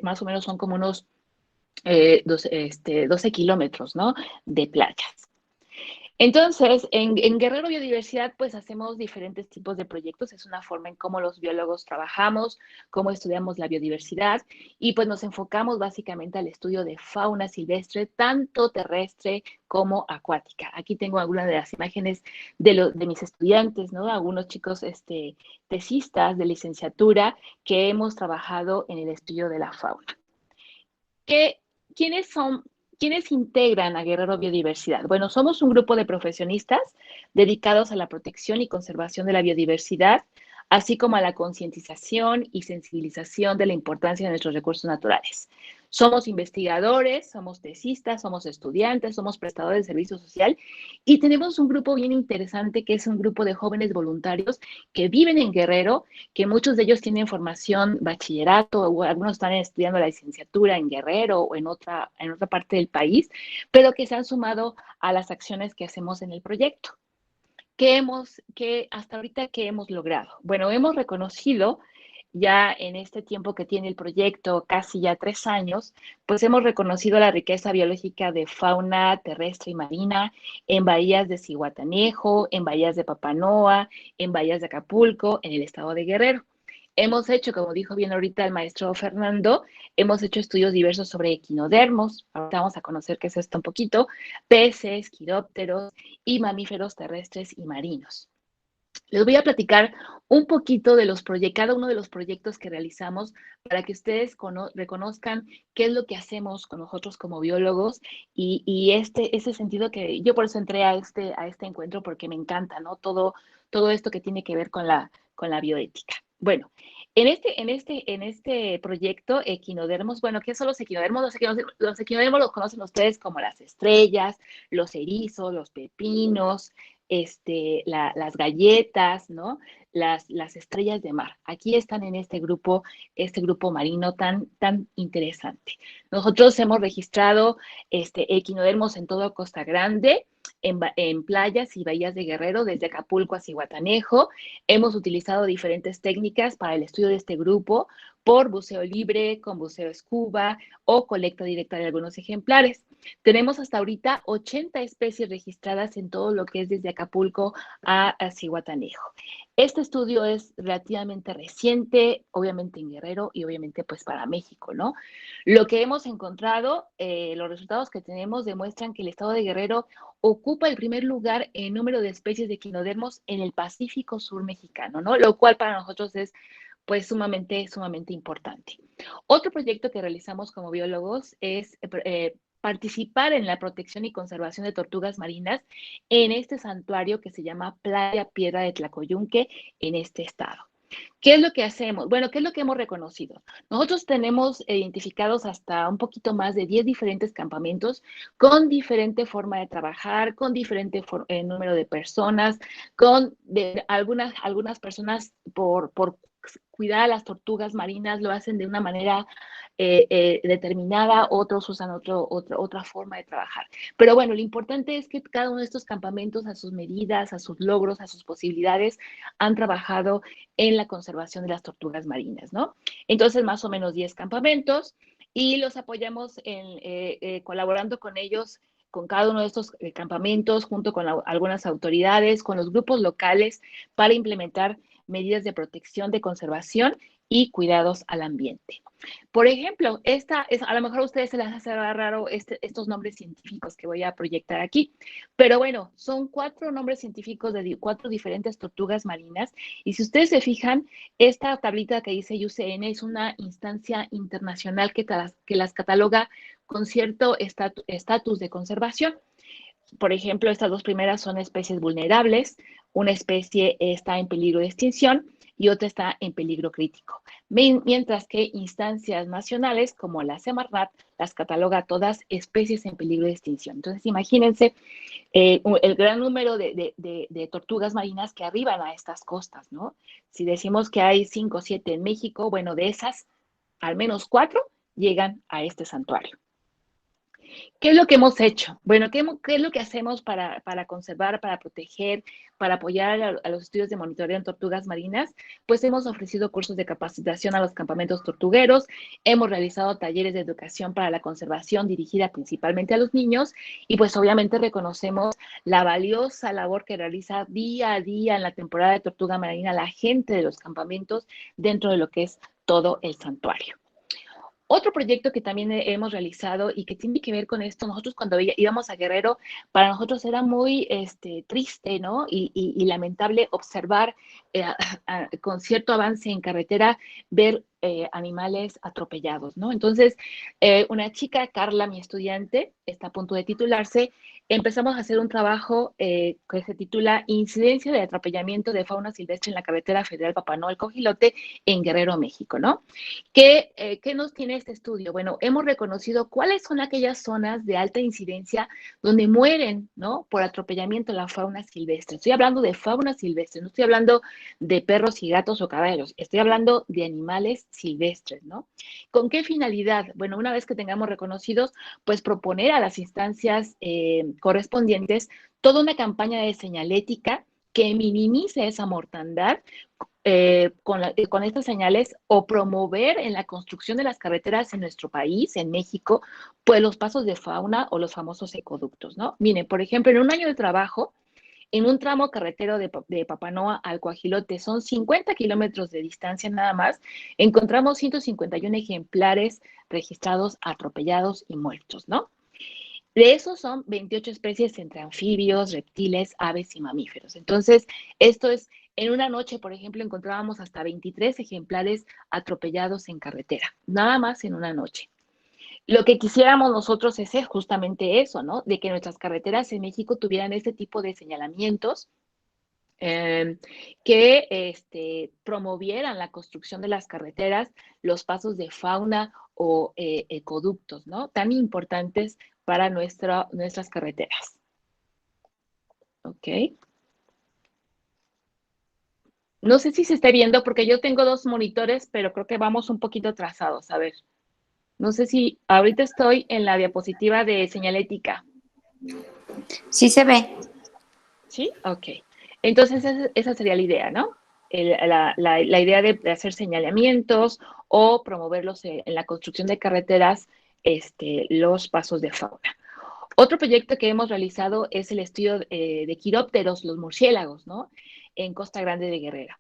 Más o menos son como unos 12 kilómetros, ¿no? De playas. Entonces, en Guerrero Biodiversidad, pues hacemos diferentes tipos de proyectos. Es una forma en cómo los biólogos trabajamos, cómo estudiamos la biodiversidad y pues nos enfocamos básicamente al estudio de fauna silvestre, tanto terrestre como acuática. Aquí tengo algunas de las imágenes de mis estudiantes, ¿no? Algunos chicos tesistas de licenciatura que hemos trabajado en el estudio de la fauna. ¿Quiénes son? ¿Quiénes integran a Guerrero Biodiversidad? Bueno, somos un grupo de profesionistas dedicados a la protección y conservación de la biodiversidad, así como a la concientización y sensibilización de la importancia de nuestros recursos naturales. Somos investigadores, somos tesistas, somos estudiantes, somos prestadores de servicio social y tenemos un grupo bien interesante que es un grupo de jóvenes voluntarios que viven en Guerrero, que muchos de ellos tienen formación bachillerato o algunos están estudiando la licenciatura en Guerrero o en otra parte del país, pero que se han sumado a las acciones que hacemos en el proyecto. Hasta ahorita, ¿qué hemos logrado? Bueno, hemos reconocido ya en este tiempo que tiene el proyecto, casi ya 3 años, pues hemos reconocido la riqueza biológica de fauna terrestre y marina en bahías de Zihuatanejo, en bahías de Papanoa, en bahías de Acapulco, en el estado de Guerrero. Hemos hecho, como dijo bien ahorita el maestro Fernando, hemos hecho estudios diversos sobre equinodermos, ahorita vamos a conocer qué es esto un poquito, peces, quirópteros y mamíferos terrestres y marinos. Les voy a platicar un poquito de cada uno de los proyectos que realizamos para que ustedes reconozcan qué es lo que hacemos con nosotros como biólogos y ese sentido que yo por eso entré a este encuentro porque me encanta, ¿no? Todo esto que tiene que ver con la bioética. Bueno, en este proyecto, equinodermos, bueno, ¿qué son los equinodermos? Los equinodermos los conocen ustedes como las estrellas, los erizos, los pepinos, las galletas, ¿no? Las estrellas de mar. Aquí están en este grupo marino tan interesante. Nosotros hemos registrado equinodermos en toda Costa Grande, en playas y bahías de Guerrero, desde Acapulco a Zihuatanejo. Hemos utilizado diferentes técnicas para el estudio de este grupo, por buceo libre, con buceo scuba o colecta directa de algunos ejemplares. Tenemos hasta ahorita 80 especies registradas en todo lo que es desde Acapulco a Zihuatanejo. Este estudio es relativamente reciente, obviamente en Guerrero y obviamente pues para México, ¿no? Lo que hemos encontrado, los resultados que tenemos demuestran que el estado de Guerrero ocupa el primer lugar en número de especies de equinodermos en el Pacífico Sur mexicano, ¿no? Lo cual para nosotros es pues sumamente importante. Otro proyecto que realizamos como biólogos es participar en la protección y conservación de tortugas marinas en este santuario que se llama Playa Piedra de Tlacoyunque en este estado. ¿Qué es lo que hacemos? Bueno, ¿qué es lo que hemos reconocido? Nosotros tenemos identificados hasta un poquito más de 10 diferentes campamentos con diferente forma de trabajar, con diferente número de personas, algunas personas por cuidar a las tortugas marinas lo hacen de una manera determinada, otros usan otra forma de trabajar. Pero bueno, lo importante es que cada uno de estos campamentos, a sus medidas, a sus logros, a sus posibilidades, han trabajado en la conservación de las tortugas marinas, ¿no? Entonces, más o menos 10 campamentos y los apoyamos colaborando con ellos, con cada uno de estos campamentos, junto con algunas autoridades, con los grupos locales, para implementar medidas de protección, de conservación y cuidados al ambiente. Por ejemplo, a lo mejor a ustedes se les hace raro estos nombres científicos que voy a proyectar aquí, pero bueno, son 4 nombres científicos de 4 diferentes tortugas marinas, y si ustedes se fijan, esta tablita que dice IUCN es una instancia internacional que las cataloga con cierto estatus de conservación. Por ejemplo, estas 2 primeras son especies vulnerables, una especie está en peligro de extinción y otra está en peligro crítico. Mientras que instancias nacionales como la Semarnat las cataloga todas especies en peligro de extinción. Entonces, imagínense el gran número de tortugas marinas que arriban a estas costas, ¿no? Si decimos que hay 5 o 7 en México, bueno, de esas, al menos 4 llegan a este santuario. ¿Qué es lo que hemos hecho? Bueno, ¿qué es lo que hacemos para conservar, para proteger, para apoyar a los estudios de monitoreo en tortugas marinas? Pues hemos ofrecido cursos de capacitación a los campamentos tortugueros, hemos realizado talleres de educación para la conservación dirigida principalmente a los niños y pues obviamente reconocemos la valiosa labor que realiza día a día en la temporada de tortuga marina la gente de los campamentos dentro de lo que es todo el santuario. Otro proyecto que también hemos realizado y que tiene que ver con esto, nosotros cuando íbamos a Guerrero, para nosotros era muy triste, ¿no? Y lamentable observar con cierto avance en carretera, ver animales atropellados, ¿no? Entonces, una chica, Carla, mi estudiante, está a punto de titularse, empezamos a hacer un trabajo que se titula Incidencia de atropellamiento de fauna silvestre en la carretera federal Papanoa-El-Cojilote en Guerrero, México, ¿no? ¿Qué nos tiene este estudio? Bueno, hemos reconocido cuáles son aquellas zonas de alta incidencia donde mueren, ¿no? Por atropellamiento la fauna silvestre. Estoy hablando de fauna silvestre, no estoy hablando de perros y gatos o caballos, estoy hablando de animales silvestres, ¿no? ¿Con qué finalidad? Bueno, una vez que tengamos reconocidos, pues proponer a las instancias correspondientes toda una campaña de señalética que minimice esa mortandad con estas señales o promover en la construcción de las carreteras en nuestro país, en México, pues los pasos de fauna o los famosos ecoductos, ¿no? Miren, por ejemplo, en un año de trabajo, en un tramo carretero de Papanoa al Coajilote, son 50 kilómetros de distancia nada más, encontramos 151 ejemplares registrados, atropellados y muertos, ¿no? De esos son 28 especies entre anfibios, reptiles, aves y mamíferos. Entonces, esto es, en una noche, por ejemplo, encontrábamos hasta 23 ejemplares atropellados en carretera, nada más en una noche. Lo que quisiéramos nosotros es justamente eso, ¿no? De que nuestras carreteras en México tuvieran este tipo de señalamientos que promovieran la construcción de las carreteras, los pasos de fauna o ecoductos, ¿no? Tan importantes para nuestras carreteras. ¿Ok? No sé si se está viendo porque yo tengo dos monitores, pero creo que vamos un poquito atrasados. A ver. No sé si ahorita estoy en la diapositiva de señalética. Sí se ve. ¿Sí? Ok. Entonces, esa sería la idea, ¿no? La idea de hacer señalamientos o promoverlos en la construcción de carreteras, los pasos de fauna. Otro proyecto que hemos realizado es el estudio de quirópteros, los murciélagos, ¿no? En Costa Grande de Guerrero.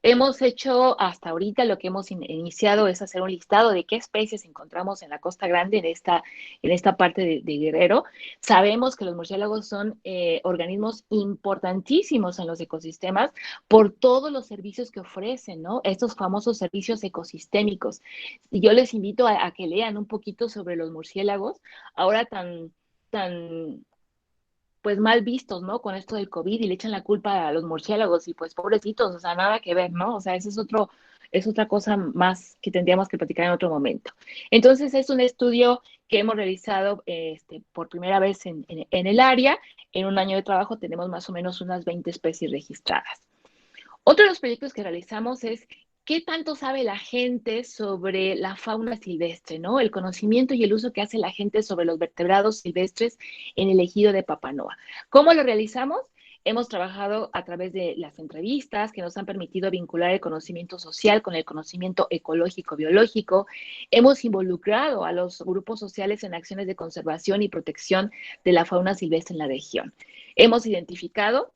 Hemos hecho hasta ahorita lo que hemos iniciado es hacer un listado de qué especies encontramos en la Costa Grande, en esta parte de Guerrero. Sabemos que los murciélagos son organismos importantísimos en los ecosistemas por todos los servicios que ofrecen, ¿no? Estos famosos servicios ecosistémicos. Y yo les invito a que lean un poquito sobre los murciélagos, ahora tan pues mal vistos, ¿no? Con esto del COVID y le echan la culpa a los murciélagos y pues pobrecitos, o sea, nada que ver, ¿no? O sea, eso es otra cosa más que tendríamos que platicar en otro momento. Entonces, es un estudio que hemos realizado por primera vez en el área. En un año de trabajo tenemos más o menos unas 20 especies registradas. Otro de los proyectos que realizamos es qué tanto sabe la gente sobre la fauna silvestre, ¿no? El conocimiento y el uso que hace la gente sobre los vertebrados silvestres en el ejido de Papanoa. ¿Cómo lo realizamos? Hemos trabajado a través de las entrevistas que nos han permitido vincular el conocimiento social con el conocimiento ecológico-biológico. Hemos involucrado a los grupos sociales en acciones de conservación y protección de la fauna silvestre en la región. Hemos identificado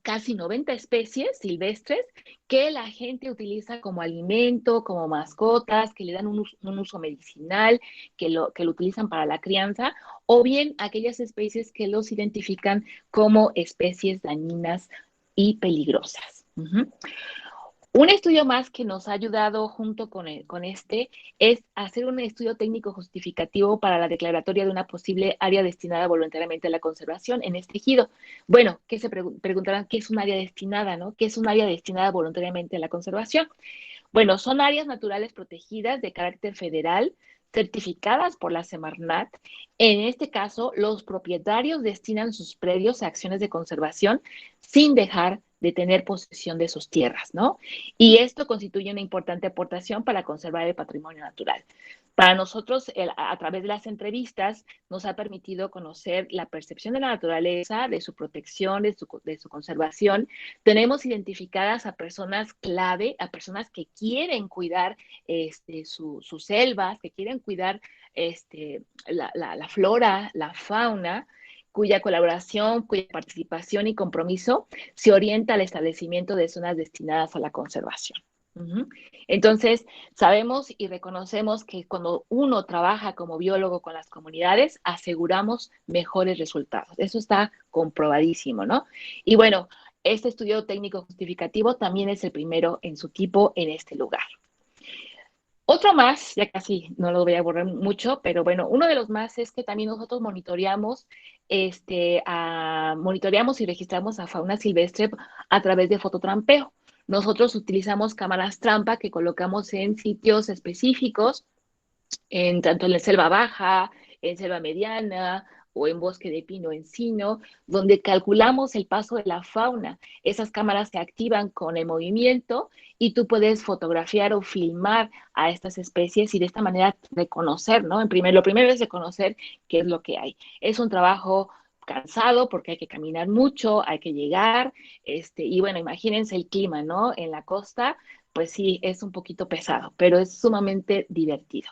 casi 90 especies silvestres que la gente utiliza como alimento, como mascotas, que le dan un uso medicinal, que lo utilizan para la crianza, o bien aquellas especies que los identifican como especies dañinas y peligrosas. Un estudio más que nos ha ayudado junto con es hacer un estudio técnico justificativo para la declaratoria de una posible área destinada voluntariamente a la conservación en este ejido. Bueno, ¿qué se preguntarán? ¿Qué es un área destinada, no? ¿Qué es un área destinada voluntariamente a la conservación? Bueno, son áreas naturales protegidas de carácter federal, certificadas por la Semarnat. En este caso, los propietarios destinan sus predios a acciones de conservación sin dejar de tener posesión de sus tierras, ¿no? Y esto constituye una importante aportación para conservar el patrimonio natural. Para nosotros, a través de las entrevistas, nos ha permitido conocer la percepción de la naturaleza, de su protección, de su conservación. Tenemos identificadas a personas clave, a personas que quieren cuidar sus selvas, que quieren cuidar la flora, la fauna, cuya colaboración, cuya participación y compromiso se orienta al establecimiento de zonas destinadas a la conservación. Entonces, sabemos y reconocemos que cuando uno trabaja como biólogo con las comunidades, aseguramos mejores resultados. Eso está comprobadísimo, ¿no? Y bueno, este estudio técnico justificativo también es el primero en su tipo en este lugar. Otro más, ya casi no lo voy a borrar mucho, pero bueno, uno de los más es que también nosotros monitoreamos y registramos a fauna silvestre a través de fototrampeo. Nosotros utilizamos cámaras trampa que colocamos en sitios específicos, tanto en la selva baja, en selva mediana o en bosque de pino encino, donde calculamos el paso de la fauna. Esas cámaras se activan con el movimiento y tú puedes fotografiar o filmar a estas especies y de esta manera reconocer, ¿no? Lo primero es reconocer qué es lo que hay. Es un trabajo cansado porque hay que caminar mucho, hay que llegar, y bueno, imagínense el clima, ¿no? En la costa, pues sí, es un poquito pesado, pero es sumamente divertido.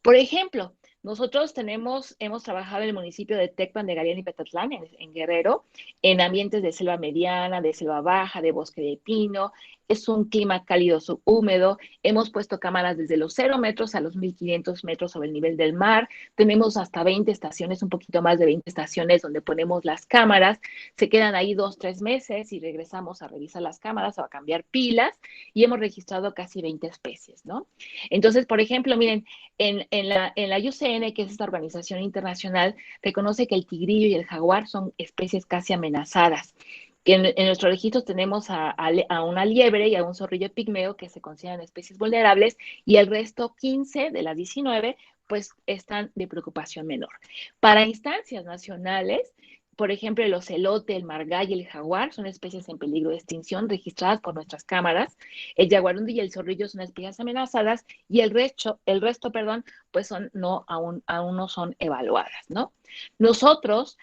Por ejemplo, nosotros hemos trabajado en el municipio de Tecpan de Galeana y Petatlán, en Guerrero, en ambientes de selva mediana, de selva baja, de bosque de pino. Es un clima cálido subhúmedo. Hemos puesto cámaras desde los 0 metros a los 1500 metros sobre el nivel del mar. Tenemos hasta 20 estaciones, un poquito más de 20 estaciones donde ponemos las cámaras. Se quedan ahí 2-3 meses y regresamos a revisar las cámaras o a cambiar pilas y hemos registrado casi 20 especies, ¿no? Entonces, por ejemplo, miren, en la UCN, que es esta organización internacional, reconoce que el tigrillo y el jaguar son especies casi amenazadas. En nuestros registros tenemos a una liebre y a un zorrillo pigmeo que se consideran especies vulnerables y el resto, 15 de las 19, pues están de preocupación menor. Para instancias nacionales, por ejemplo, el ocelote, el margay y el jaguar son especies en peligro de extinción registradas por nuestras cámaras. El jaguarundi y el zorrillo son especies amenazadas y el resto, pues aún no son evaluadas, ¿no? Nosotros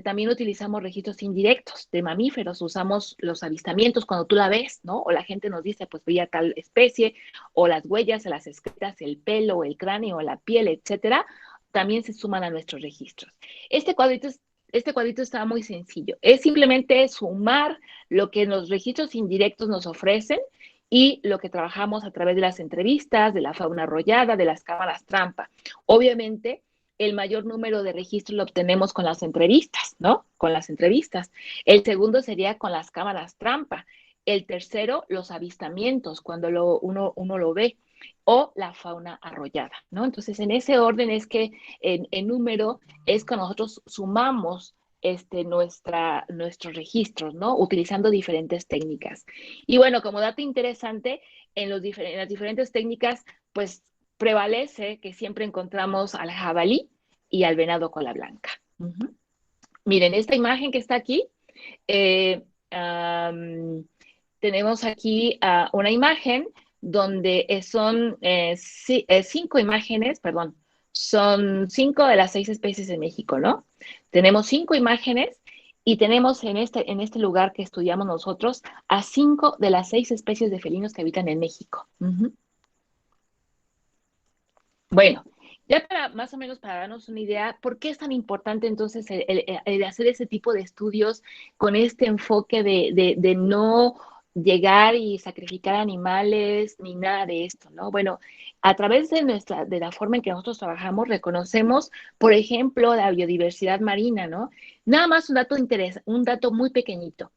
también utilizamos registros indirectos de mamíferos, usamos los avistamientos cuando tú la ves, ¿no? O la gente nos dice, pues veía tal especie, o las huellas, las escritas, el pelo, el cráneo, la piel, etcétera, también se suman a nuestros registros. Este cuadrito está muy sencillo. Es simplemente sumar lo que los registros indirectos nos ofrecen y lo que trabajamos a través de las entrevistas, de la fauna arrollada, de las cámaras trampa. Obviamente, el mayor número de registros lo obtenemos con las entrevistas, ¿no? Con las entrevistas. El segundo sería con las cámaras trampa. El tercero, los avistamientos, cuando uno lo ve, o la fauna arrollada, ¿no? Entonces, en ese orden es que en número es que nosotros sumamos nuestros registros, ¿no? Utilizando diferentes técnicas. Y bueno, como dato interesante, en las diferentes técnicas, pues prevalece que siempre encontramos al jabalí y al venado cola blanca. Miren, esta imagen que está aquí, tenemos aquí una imagen donde son 5 imágenes, perdón, son 5 de las 6 especies de México, ¿no? Tenemos 5 imágenes y tenemos en este lugar que estudiamos nosotros a 5 de las 6 especies de felinos que habitan en México. Bueno, ya más o menos para darnos una idea, ¿por qué es tan importante entonces el hacer ese tipo de estudios con este enfoque de no llegar y sacrificar animales ni nada de esto, ¿no? Bueno, a través de la forma en que nosotros trabajamos, reconocemos, por ejemplo, la biodiversidad marina, ¿no? Nada más un dato muy pequeñito.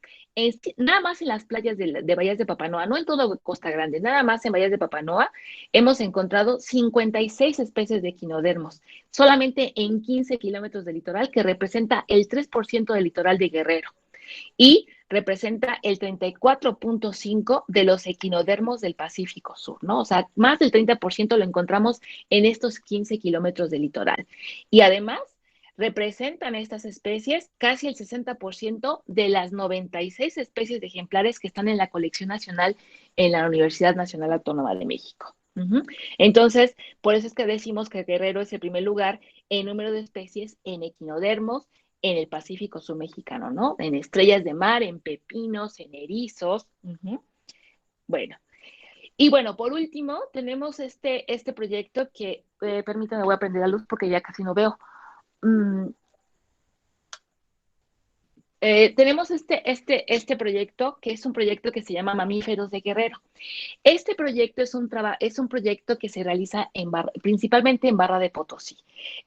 Nada más en las playas de Bahías de Papanoa, no en toda Costa Grande, nada más en Bahías de Papanoa, hemos encontrado 56 especies de equinodermos, solamente en 15 kilómetros de litoral, que representa el 3% del litoral de Guerrero. Y representa el 34.5% de los equinodermos del Pacífico Sur, ¿no? O sea, más del 30% lo encontramos en estos 15 kilómetros de litoral. Y además, representan estas especies casi el 60% de las 96 especies de ejemplares que están en la colección nacional en la Universidad Nacional Autónoma de México. Entonces, por eso es que decimos que Guerrero es el primer lugar en número de especies en equinodermos en el Pacífico sur mexicano, ¿no? En estrellas de mar, en pepinos, en erizos. Bueno, y bueno, por último, tenemos este proyecto que, permítanme, voy a prender la luz porque ya casi no veo. Tenemos este proyecto, que es un proyecto que se llama Mamíferos de Guerrero. Este proyecto es un proyecto que se realiza principalmente en Barra de Potosí.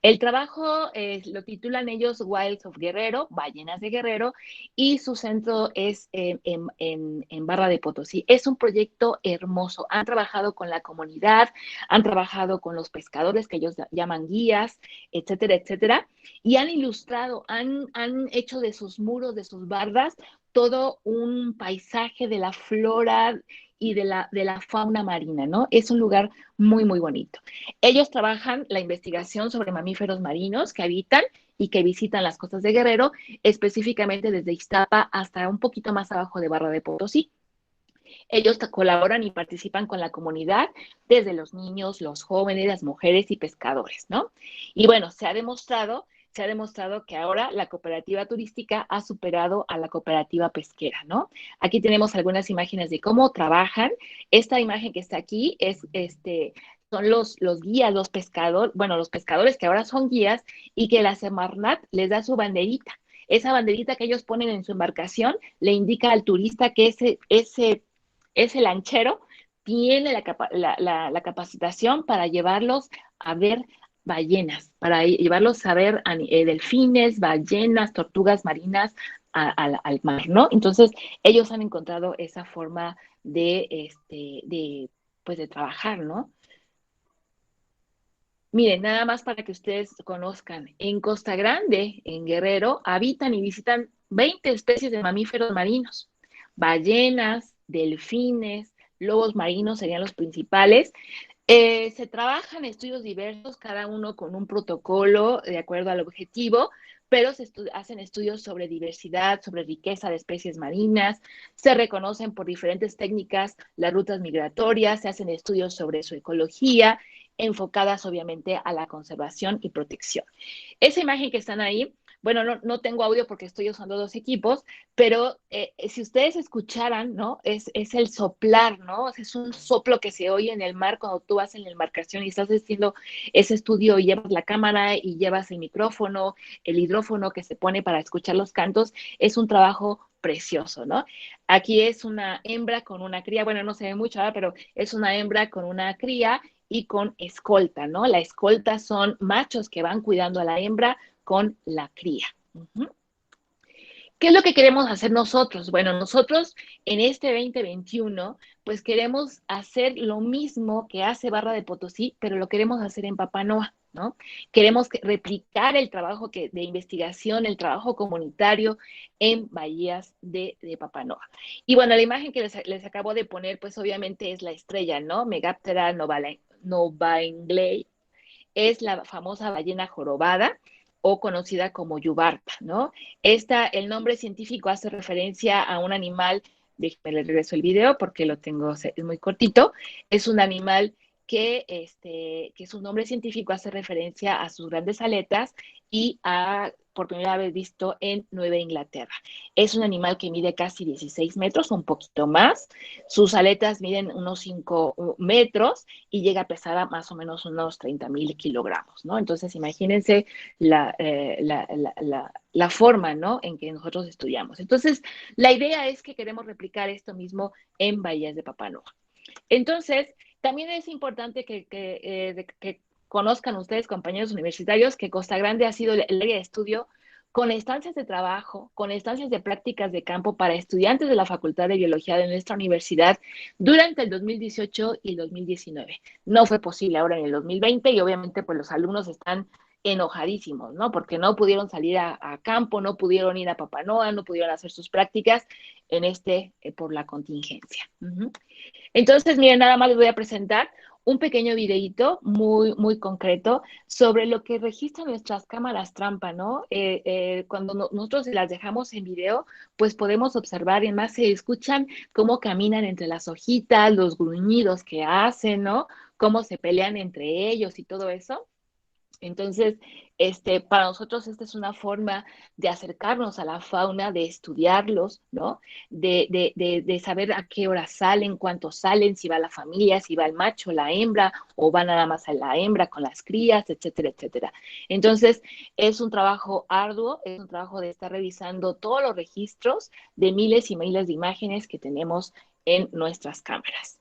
El trabajo lo titulan ellos Wilds of Guerrero, Ballenas de Guerrero, y su centro es en Barra de Potosí. Es un proyecto hermoso. Han trabajado con la comunidad, han trabajado con los pescadores que ellos llaman guías, etcétera, etcétera, y han ilustrado, han hecho de sus muros, de sus bardas, todo un paisaje de la flora y de la fauna marina, ¿no? Es un lugar muy, muy bonito. Ellos trabajan la investigación sobre mamíferos marinos que habitan y que visitan las costas de Guerrero, específicamente desde Ixtapa hasta un poquito más abajo de Barra de Potosí. Ellos colaboran y participan con la comunidad, desde los niños, los jóvenes, las mujeres y pescadores, ¿no? Y bueno, se ha demostrado que ahora la cooperativa turística ha superado a la cooperativa pesquera, ¿no? Aquí tenemos algunas imágenes de cómo trabajan. Esta imagen que está aquí son los guías, los pescadores que ahora son guías y que la Semarnat les da su banderita. Esa banderita que ellos ponen en su embarcación le indica al turista que ese lanchero tiene la capacitación para llevarlos a ver ballenas, para llevarlos a ver delfines, ballenas, tortugas marinas al mar, ¿no? Entonces, ellos han encontrado esa forma de trabajar, ¿no? Miren, nada más para que ustedes conozcan, en Costa Grande, en Guerrero, habitan y visitan 20 especies de mamíferos marinos, ballenas, delfines, lobos marinos serían los principales. Se trabajan estudios diversos, cada uno con un protocolo de acuerdo al objetivo, pero se hacen estudios sobre diversidad, sobre riqueza de especies marinas, se reconocen por diferentes técnicas las rutas migratorias, se hacen estudios sobre su ecología, enfocadas obviamente a la conservación y protección. Esa imagen que están ahí, bueno, no tengo audio porque estoy usando dos equipos, pero si ustedes escucharan, ¿no? Es el soplar, ¿no? Es un soplo que se oye en el mar cuando tú vas en la embarcación y estás haciendo ese estudio y llevas la cámara y llevas el micrófono, el hidrófono que se pone para escuchar los cantos. Es un trabajo precioso, ¿no? Aquí es una hembra con una cría, bueno, no se ve mucho, ¿verdad? Pero es una hembra con una cría y con escolta, ¿no? La escolta son machos que van cuidando a la hembra con la cría. ¿Qué es lo que queremos hacer nosotros? Bueno, nosotros en este 2021, pues queremos hacer lo mismo que hace Barra de Potosí, pero lo queremos hacer en Papanoa, ¿no? Queremos replicar el trabajo de investigación, el trabajo comunitario en bahías de Papanoa. Y bueno, la imagen que les acabo de poner, pues obviamente es la estrella, ¿no? Megaptera novaenglei, es la famosa ballena jorobada, o conocida como yubarta, ¿no? El nombre científico hace referencia a un animal, déjenme le regreso el video porque lo tengo, es muy cortito, es un animal que su nombre científico hace referencia a sus grandes aletas y por primera vez visto en Nueva Inglaterra. Es un animal que mide casi 16 metros, un poquito más. Sus aletas miden unos 5 metros y llega a pesar a más o menos unos 30,000 kilogramos, ¿no? Entonces, imagínense la forma, ¿no?, en que nosotros estudiamos. Entonces, la idea es que queremos replicar esto mismo en bahías de Papanoa. Entonces, también es importante que conozcan ustedes, compañeros universitarios, que Costa Grande ha sido el área de estudio con estancias de trabajo, con estancias de prácticas de campo para estudiantes de la Facultad de Biología de nuestra universidad durante el 2018 y el 2019. No fue posible ahora en el 2020 y obviamente pues los alumnos están enojadísimos, ¿no? Porque no pudieron salir a campo, no pudieron ir a Papanoa, no pudieron hacer sus prácticas por la contingencia. Entonces, miren, nada más les voy a presentar un pequeño videíto muy concreto sobre lo que registran nuestras cámaras trampa, ¿no? Cuando nosotros las dejamos en video, pues podemos observar y más se escuchan cómo caminan entre las hojitas, los gruñidos que hacen, ¿no? Cómo se pelean entre ellos y todo eso. Entonces, para nosotros esta es una forma de acercarnos a la fauna, de estudiarlos, ¿no? De saber a qué hora salen, cuántos salen, si va la familia, si va el macho, la hembra, o va nada más a la hembra con las crías, etcétera, etcétera. Entonces, es un trabajo arduo, es un trabajo de estar revisando todos los registros de miles y miles de imágenes que tenemos en nuestras cámaras.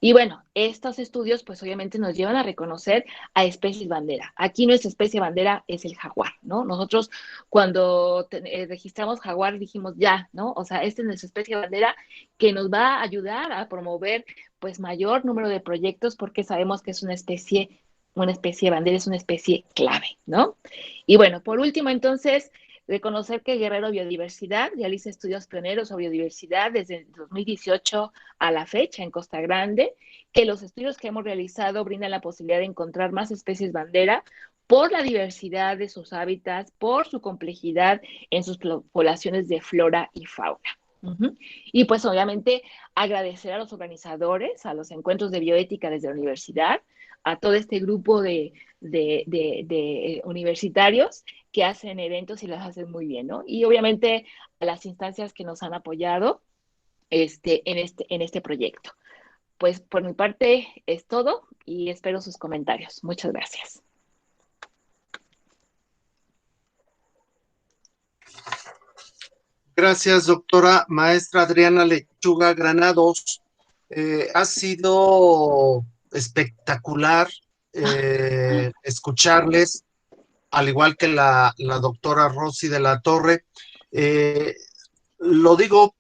Y bueno, estos estudios pues obviamente nos llevan a reconocer a especies bandera. Aquí nuestra especie bandera es el jaguar, ¿no? Nosotros cuando registramos jaguar dijimos ya, ¿no? O sea, esta es nuestra especie bandera que nos va a ayudar a promover pues mayor número de proyectos porque sabemos que es una especie bandera, es una especie clave, ¿no? Y bueno, por último entonces, reconocer que Guerrero Biodiversidad realiza estudios pioneros sobre biodiversidad desde el 2018 a la fecha en Costa Grande, que los estudios que hemos realizado brindan la posibilidad de encontrar más especies bandera por la diversidad de sus hábitats, por su complejidad en sus poblaciones de flora y fauna. Y pues obviamente agradecer a los organizadores, a los encuentros de bioética desde la universidad, a todo este grupo de universitarios que hacen eventos y los hacen muy bien, ¿no? Y obviamente a las instancias que nos han apoyado en este proyecto. Pues por mi parte es todo y espero sus comentarios. Muchas gracias. Gracias, doctora maestra Adriana Lechuga Granados. Ha sido espectacular escucharles, al igual que la doctora Rosy de la Torre. Lo digo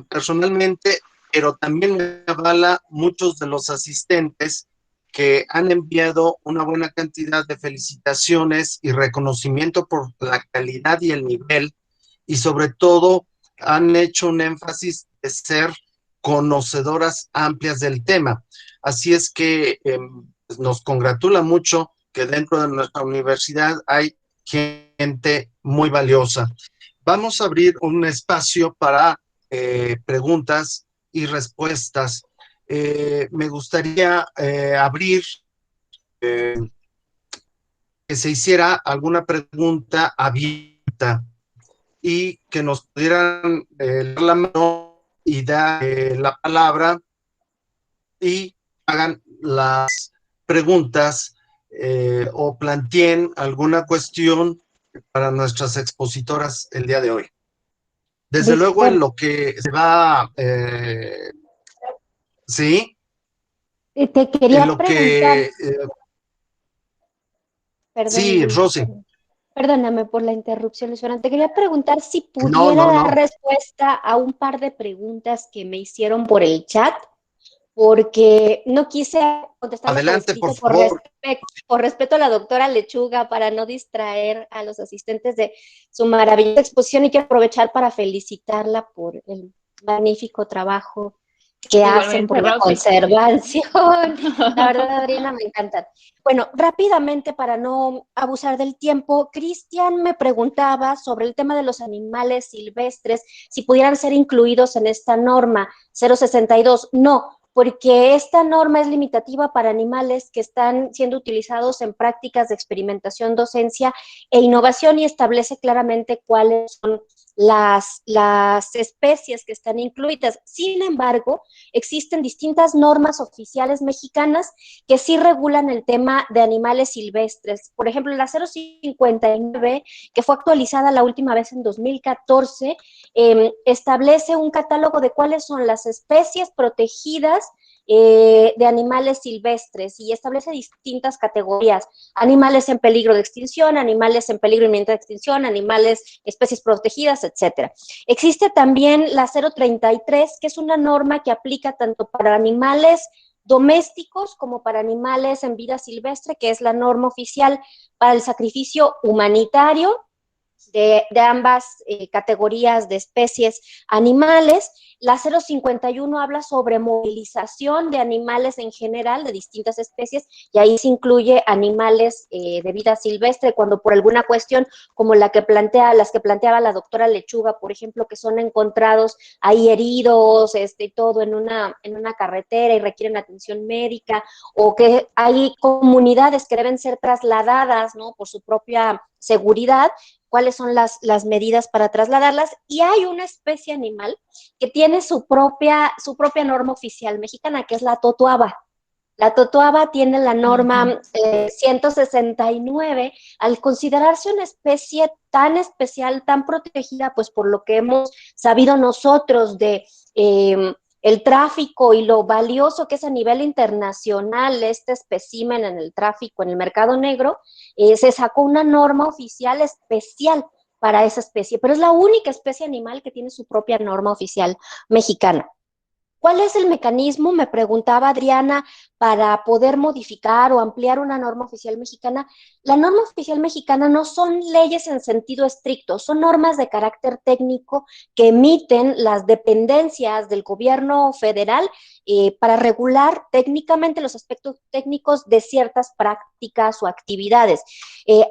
personalmente, pero también me avala muchos de los asistentes que han enviado una buena cantidad de felicitaciones y reconocimiento por la calidad y el nivel, y sobre todo han hecho un énfasis de ser conocedoras amplias del tema. Así es que nos congratula mucho que dentro de nuestra universidad hay gente muy valiosa. Vamos a abrir un espacio para preguntas y respuestas. Me gustaría abrir que se hiciera alguna pregunta abierta y que nos pudieran dar la mano y dar la palabra y hagan las preguntas o planteen alguna cuestión para nuestras expositoras el día de hoy. Desde luego en lo que se va, ¿sí? Te quería en lo preguntar, que, perdón, sí, Luis, Rosy. perdóname por la interrupción, Luis Fernando. Te quería preguntar si No, pudiera dar respuesta a un par de preguntas que me hicieron por el chat, porque no quise contestarlo por Adelante, escrito por favor. por respeto a la doctora Lechuga, para no distraer a los asistentes de su maravillosa exposición, y quiero aprovechar para felicitarla por el magnífico trabajo que hacen por la conservación. La verdad, Adriana, me encantan. Bueno, rápidamente, para no abusar del tiempo, Cristian me preguntaba sobre el tema de los animales silvestres, si pudieran ser incluidos en esta norma 062. No, porque esta norma es limitativa para animales que están siendo utilizados en prácticas de experimentación, docencia e innovación, y establece claramente cuáles son las especies que están incluidas. Sin embargo, existen distintas normas oficiales mexicanas que sí regulan el tema de animales silvestres. Por ejemplo, la 059, que fue actualizada la última vez en 2014, establece un catálogo de cuáles son las especies protegidas de animales silvestres, y establece distintas categorías: animales en peligro de extinción, animales en peligro inminente de extinción, animales, especies protegidas, etcétera. Existe también la 033, que es una norma que aplica tanto para animales domésticos como para animales en vida silvestre, que es la norma oficial para el sacrificio humanitario de ambas categorías de especies animales. La 051 habla sobre movilización de animales en general, de distintas especies, y ahí se incluye animales de vida silvestre, cuando por alguna cuestión, como las que planteaba la doctora Lechuga, por ejemplo, que son encontrados ahí heridos, todo en una carretera y requieren atención médica, o que hay comunidades que deben ser trasladadas, ¿no?, por su propia seguridad, cuáles son las medidas para trasladarlas, y hay una especie animal que tiene su propia norma oficial mexicana, que es la totoaba. La totoaba tiene la norma 169, al considerarse una especie tan especial, tan protegida, pues por lo que hemos sabido nosotros de el tráfico y lo valioso que es a nivel internacional este espécimen en el tráfico, en el mercado negro, se sacó una norma oficial especial para esa especie, pero es la única especie animal que tiene su propia norma oficial mexicana. ¿Cuál es el mecanismo? Me preguntaba Adriana, para poder modificar o ampliar una norma oficial mexicana. La norma oficial mexicana no son leyes en sentido estricto, son normas de carácter técnico que emiten las dependencias del gobierno federal para regular técnicamente los aspectos técnicos de ciertas prácticas o actividades.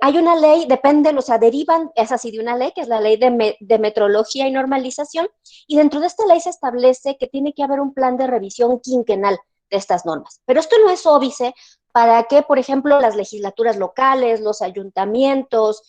Hay una ley, depende, o sea, derivan, es así, de una ley, que es la ley de metrología y normalización, y dentro de esta ley se establece que tiene que haber un plan de revisión quinquenal de estas normas. Pero esto no es óbice para que, por ejemplo, las legislaturas locales, los ayuntamientos,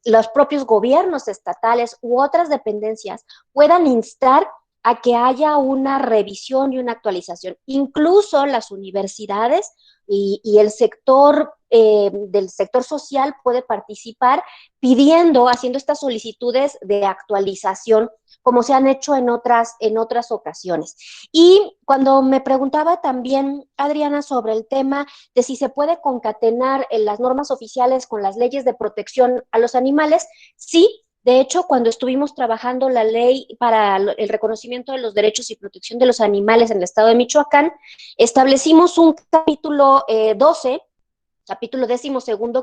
los propios gobiernos estatales u otras dependencias puedan instar a que haya una revisión y una actualización. Incluso las universidades y el sector del sector social puede participar pidiendo, haciendo estas solicitudes de actualización, como se han hecho en otras ocasiones. Y cuando me preguntaba también, Adriana, sobre el tema de si se puede concatenar las normas oficiales con las leyes de protección a los animales, sí. De hecho, cuando estuvimos trabajando la ley para el reconocimiento de los derechos y protección de los animales en el estado de Michoacán, establecimos un capítulo 12, capítulo 12,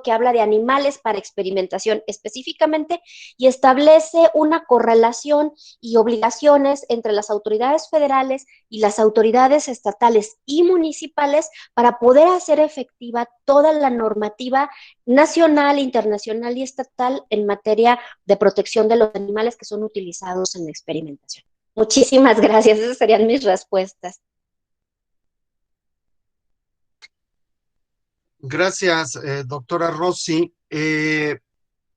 que habla de animales para experimentación específicamente, y establece una correlación y obligaciones entre las autoridades federales y las autoridades estatales y municipales para poder hacer efectiva toda la normativa nacional, internacional y estatal en materia de protección de los animales que son utilizados en la experimentación. Muchísimas gracias, esas serían mis respuestas. Gracias, doctora Rossi.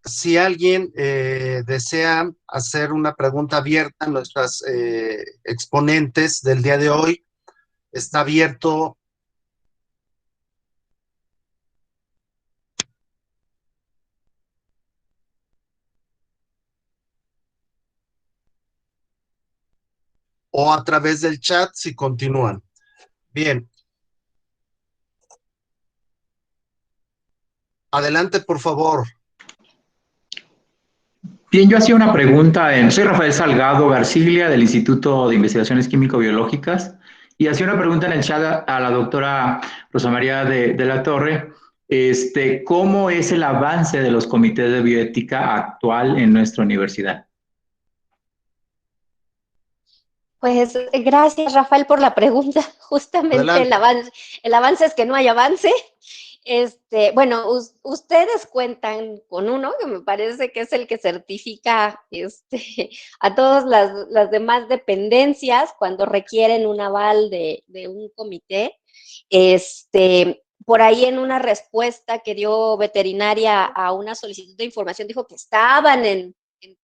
Si alguien desea hacer una pregunta abierta a nuestras exponentes del día de hoy, está abierto. O a través del chat si continúan. Bien. Adelante, por favor. Bien, yo hacía una pregunta. Soy Rafael Salgado Garciglia, del Instituto de Investigaciones Químico-Biológicas, y hacía una pregunta en el chat a la doctora Rosa María de la Torre. ¿Cómo es el avance de los comités de bioética actual en nuestra universidad? Pues gracias, Rafael, por la pregunta. Justamente el avance es que no hay avance. Bueno, ustedes cuentan con uno que me parece que es el que certifica a todas las demás dependencias cuando requieren un aval de un comité. Por ahí, en una respuesta que dio Veterinaria a una solicitud de información, dijo que estaban en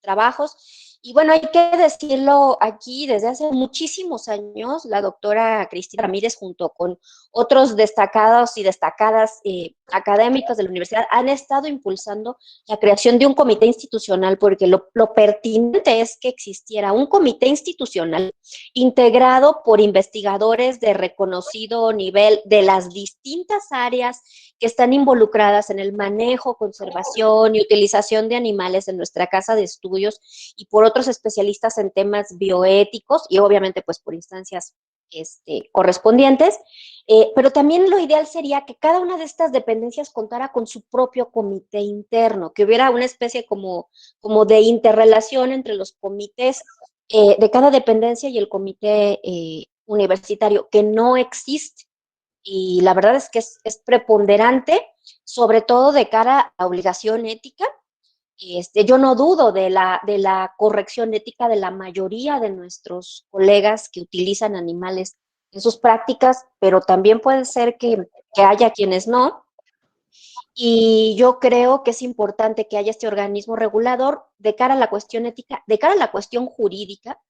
trabajos. Y bueno, hay que decirlo aquí, desde hace muchísimos años, la doctora Cristina Ramírez, junto con otros destacados y destacadas académicos de la universidad, han estado impulsando la creación de un comité institucional, porque lo pertinente es que existiera un comité institucional integrado por investigadores de reconocido nivel de las distintas áreas que están involucradas en el manejo, conservación y utilización de animales en nuestra casa de estudios, y por otros especialistas en temas bioéticos, y obviamente pues por instancias correspondientes, pero también lo ideal sería que cada una de estas dependencias contara con su propio comité interno, que hubiera una especie como de interrelación entre los comités de cada dependencia y el comité universitario, que no existe. Y la verdad es que es preponderante, sobre todo de cara a la obligación ética. Yo no dudo de la corrección ética de la mayoría de nuestros colegas que utilizan animales en sus prácticas, pero también puede ser que haya quienes no. Y yo creo que es importante que haya este organismo regulador de cara a la cuestión ética, de cara a la cuestión jurídica,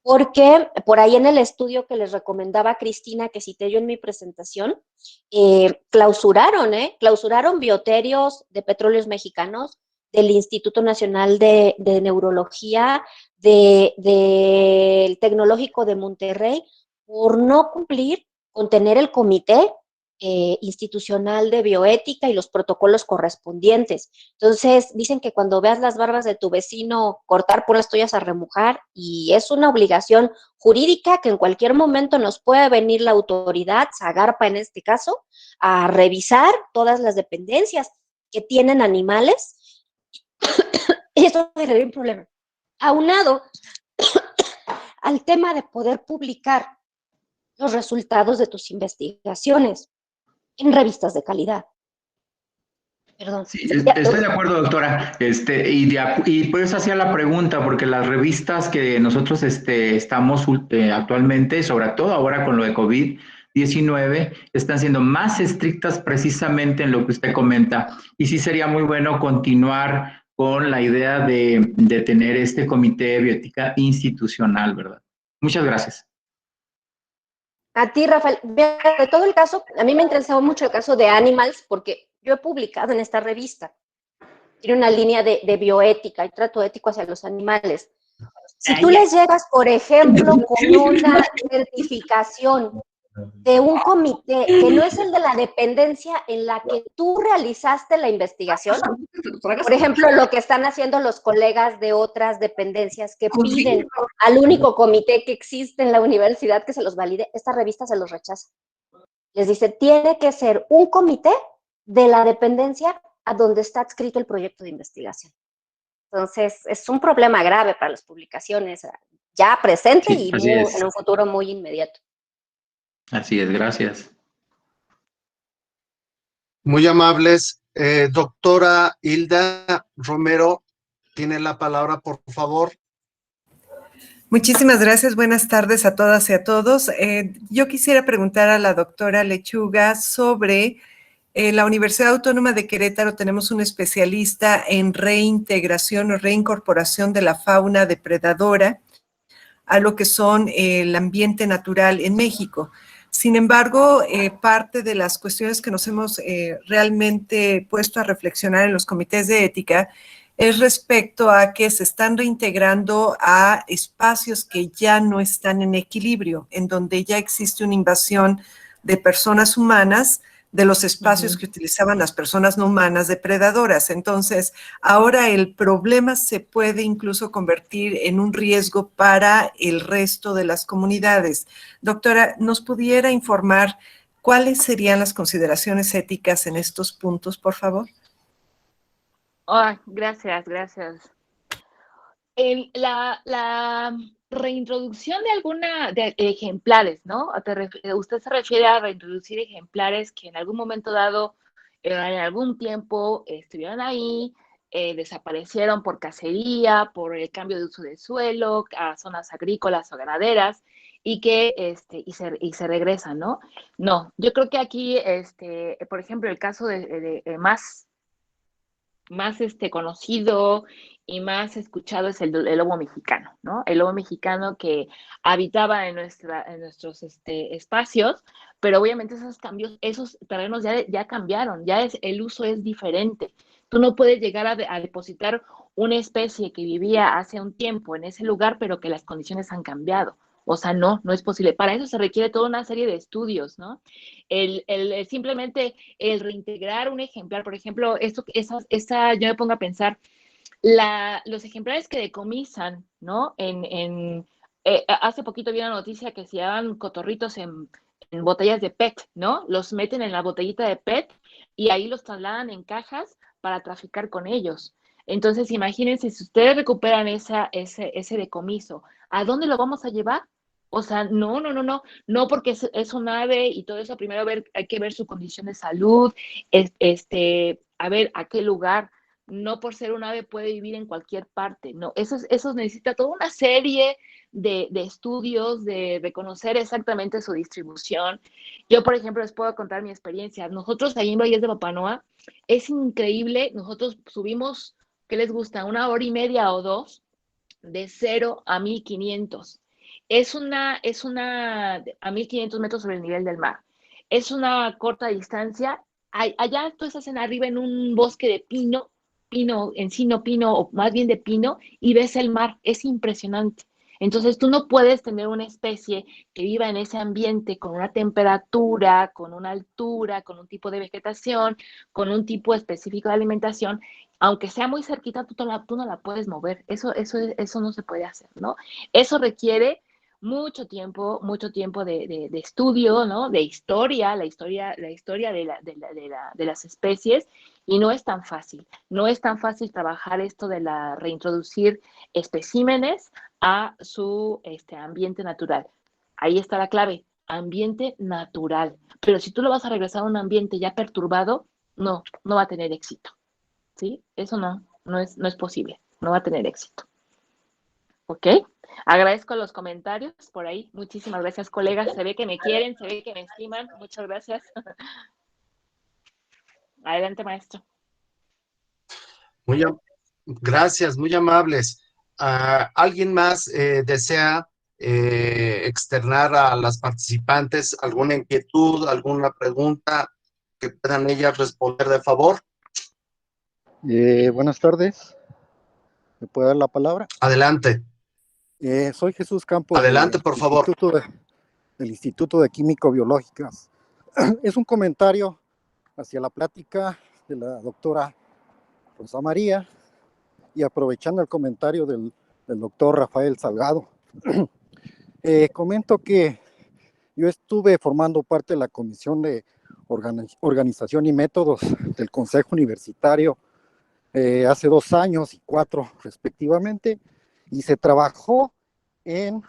porque por ahí en el estudio que les recomendaba Cristina, que cité yo en mi presentación, clausuraron bioterios de Petróleos Mexicanos, del Instituto Nacional de Neurología, del Tecnológico de Monterrey, por no cumplir con tener el comité institucional de bioética y los protocolos correspondientes. Entonces, dicen que cuando veas las barbas de tu vecino cortar, pon las tuyas a remojar, y es una obligación jurídica que en cualquier momento nos puede venir la autoridad, Zagarpa en este caso, a revisar todas las dependencias que tienen animales, y esto genera un problema. Aunado al tema de poder publicar los resultados de tus investigaciones en revistas de calidad. Perdón. Sí, estoy de acuerdo, doctora. Y por eso hacía la pregunta, porque las revistas que nosotros estamos actualmente, sobre todo ahora con lo de COVID-19, están siendo más estrictas precisamente en lo que usted comenta. Y sí sería muy bueno continuar con la idea de tener este comité de bioética institucional, ¿verdad? Muchas gracias. A ti, Rafael, de todo el caso, a mí me interesaba mucho el caso de Animals, porque yo he publicado en esta revista, tiene una línea de bioética y trato ético hacia los animales. Si tú les llegas, por ejemplo, con una certificación de un comité que no es el de la dependencia en la que tú realizaste la investigación, por ejemplo, lo que están haciendo los colegas de otras dependencias que piden al único comité que existe en la universidad que se los valide, esta revista se los rechaza. Les dice, tiene que ser un comité de la dependencia a donde está adscrito el proyecto de investigación. Entonces, es un problema grave para las publicaciones, ya presente y en un futuro muy inmediato. Así es, gracias. Muy amables. Doctora Hilda Romero, tiene la palabra, por favor. Muchísimas gracias. Buenas tardes a todas y a todos. Yo quisiera preguntar a la doctora Lechuga sobre la Universidad Autónoma de Querétaro. Tenemos un especialista en reintegración o reincorporación de la fauna depredadora a lo que son el ambiente natural en México. Sin embargo, parte de las cuestiones que nos hemos realmente puesto a reflexionar en los comités de ética es respecto a que se están reintegrando a espacios que ya no están en equilibrio, en donde ya existe una invasión de personas humanas de los espacios que utilizaban las personas no humanas depredadoras. Entonces, ahora el problema se puede incluso convertir en un riesgo para el resto de las comunidades. Doctora, ¿nos pudiera informar cuáles serían las consideraciones éticas en estos puntos, por favor? Gracias. La reintroducción de ejemplares, ¿no? Usted se refiere a reintroducir ejemplares que en algún momento dado, en algún tiempo, estuvieron ahí, desaparecieron por cacería, por el cambio de uso de suelo, a zonas agrícolas o ganaderas, y que se regresan, ¿no? No, yo creo que aquí, por ejemplo, el caso de más conocido y más escuchado es el lobo mexicano, ¿no? El lobo mexicano que habitaba en nuestros espacios, pero obviamente esos terrenos ya cambiaron, el uso es diferente. Tú no puedes llegar a depositar una especie que vivía hace un tiempo en ese lugar, pero que las condiciones han cambiado. O sea, no es posible. Para eso se requiere toda una serie de estudios, ¿no? Simplemente el reintegrar un ejemplar, por ejemplo, yo me pongo a pensar, los ejemplares que decomisan, ¿no? hace poquito vi una noticia que se llaman cotorritos en botellas de PET, ¿no? Los meten en la botellita de PET y ahí los trasladan en cajas para traficar con ellos. Entonces, imagínense, si ustedes recuperan ese decomiso, ¿a dónde lo vamos a llevar? O sea, no porque es un ave y todo eso, primero hay que ver su condición de salud, a ver a qué lugar. No por ser un ave puede vivir en cualquier parte, no, eso necesita toda una serie de estudios, de conocer exactamente su distribución. Yo, por ejemplo, les puedo contar mi experiencia. Nosotros ahí en Valles de Papanoa, es increíble, nosotros subimos, ¿qué les gusta? 1 hora y media o 2, de 0 a 1500. Es a 1500 metros sobre el nivel del mar. Es una corta distancia. Allá tú estás arriba en un bosque de encino pino, o más bien de pino, y ves el mar. Es impresionante. Entonces tú no puedes tener una especie que viva en ese ambiente con una temperatura, con una altura, con un tipo de vegetación, con un tipo específico de alimentación. Aunque sea muy cerquita, tú no la puedes mover. Eso no se puede hacer, ¿no? Eso requiere mucho tiempo de estudio, ¿no? De historia, la historia de las especies, y no es tan fácil. No es tan fácil trabajar esto de reintroducir especímenes a su ambiente natural. Ahí está la clave, ambiente natural. Pero si tú lo vas a regresar a un ambiente ya perturbado, no va a tener éxito. ¿Sí? Eso no es posible, no va a tener éxito. ¿Ok? Agradezco los comentarios por ahí. Muchísimas gracias, colegas. Se ve que me quieren, se ve que me estiman. Muchas gracias. Adelante, maestro. Gracias, muy amables. ¿Alguien más desea externar a las participantes alguna inquietud, alguna pregunta que puedan ellas responder de favor? Buenas tardes. ¿Me puede dar la palabra? Adelante. Soy Jesús Campos. Adelante, por favor. Del Instituto de Químico-Biológicas. Es un comentario hacia la plática de la doctora Rosa María y aprovechando el comentario del doctor Rafael Salgado. Comento que yo estuve formando parte de la Comisión de Organización y Métodos del Consejo Universitario hace 2 años y 4 respectivamente, y se trabajó en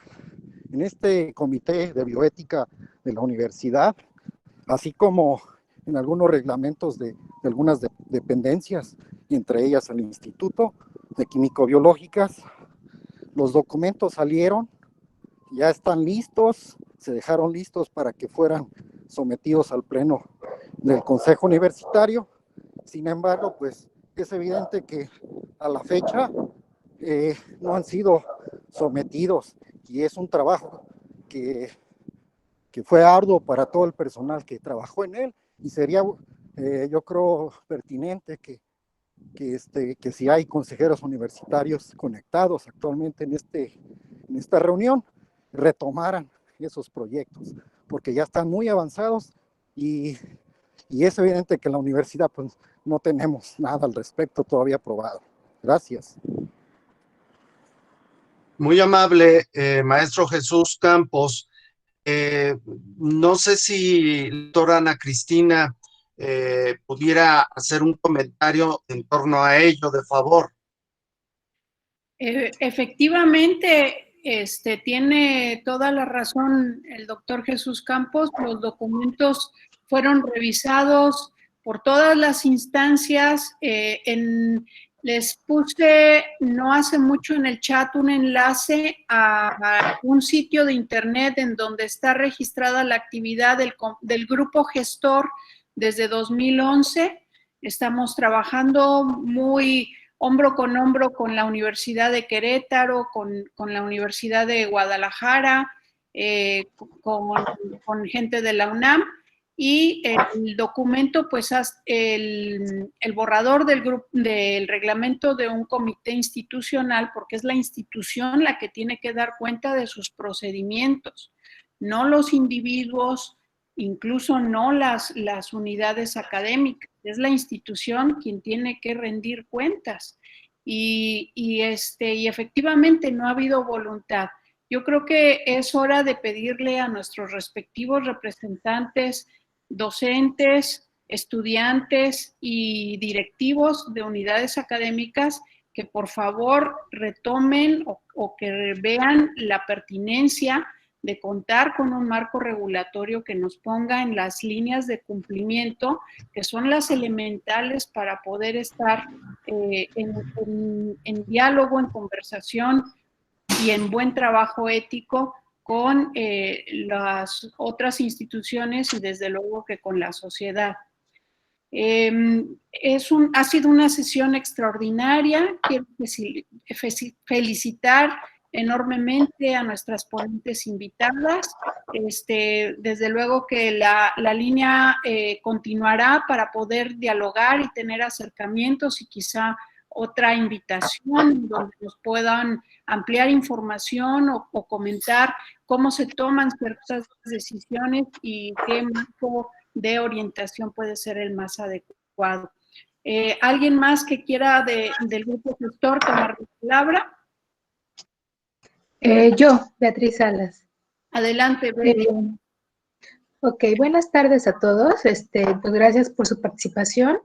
este comité de bioética de la universidad, así como en algunos reglamentos de algunas dependencias, y entre ellas el Instituto de Químico-Biológicas. Los documentos salieron, ya están listos, se dejaron listos para que fueran sometidos al pleno del Consejo Universitario. Sin embargo, pues es evidente que a la fecha no han sido sometidos, y es un trabajo que fue arduo para todo el personal que trabajó en él, y sería yo creo pertinente que si hay consejeros universitarios conectados actualmente en esta reunión, retomaran esos proyectos, porque ya están muy avanzados, y es evidente que en la universidad pues no tenemos nada al respecto todavía aprobado. Gracias. Muy amable, maestro Jesús Campos. No sé si la doctora Ana Cristina pudiera hacer un comentario en torno a ello, de favor. Efectivamente, tiene toda la razón el doctor Jesús Campos. Los documentos fueron revisados por todas las instancias. Les puse no hace mucho en el chat un enlace a un sitio de internet en donde está registrada la actividad del grupo gestor desde 2011. Estamos trabajando muy hombro con hombro con la Universidad de Querétaro, con la Universidad de Guadalajara, con gente de la UNAM, y el documento, pues el borrador del reglamento de un comité institucional, porque es la institución la que tiene que dar cuenta de sus procedimientos, no los individuos, incluso no las unidades académicas. Es la institución quien tiene que rendir cuentas, y efectivamente no ha habido voluntad. Yo creo que es hora de pedirle a nuestros respectivos representantes, docentes, estudiantes y directivos de unidades académicas que por favor retomen o que vean la pertinencia de contar con un marco regulatorio que nos ponga en las líneas de cumplimiento, que son las elementales para poder estar en diálogo, en conversación y en buen trabajo ético con las otras instituciones y desde luego que con la sociedad. Ha sido una sesión extraordinaria. Quiero felicitar enormemente a nuestras ponentes invitadas. Desde luego que la línea continuará para poder dialogar y tener acercamientos y quizá otra invitación donde nos puedan ampliar información o comentar cómo se toman ciertas decisiones y qué marco de orientación puede ser el más adecuado. ¿Alguien más que quiera del grupo gestor tomar la palabra? Yo, Beatriz Salas. Adelante, Betty. Ok, buenas tardes a todos. Pues gracias por su participación.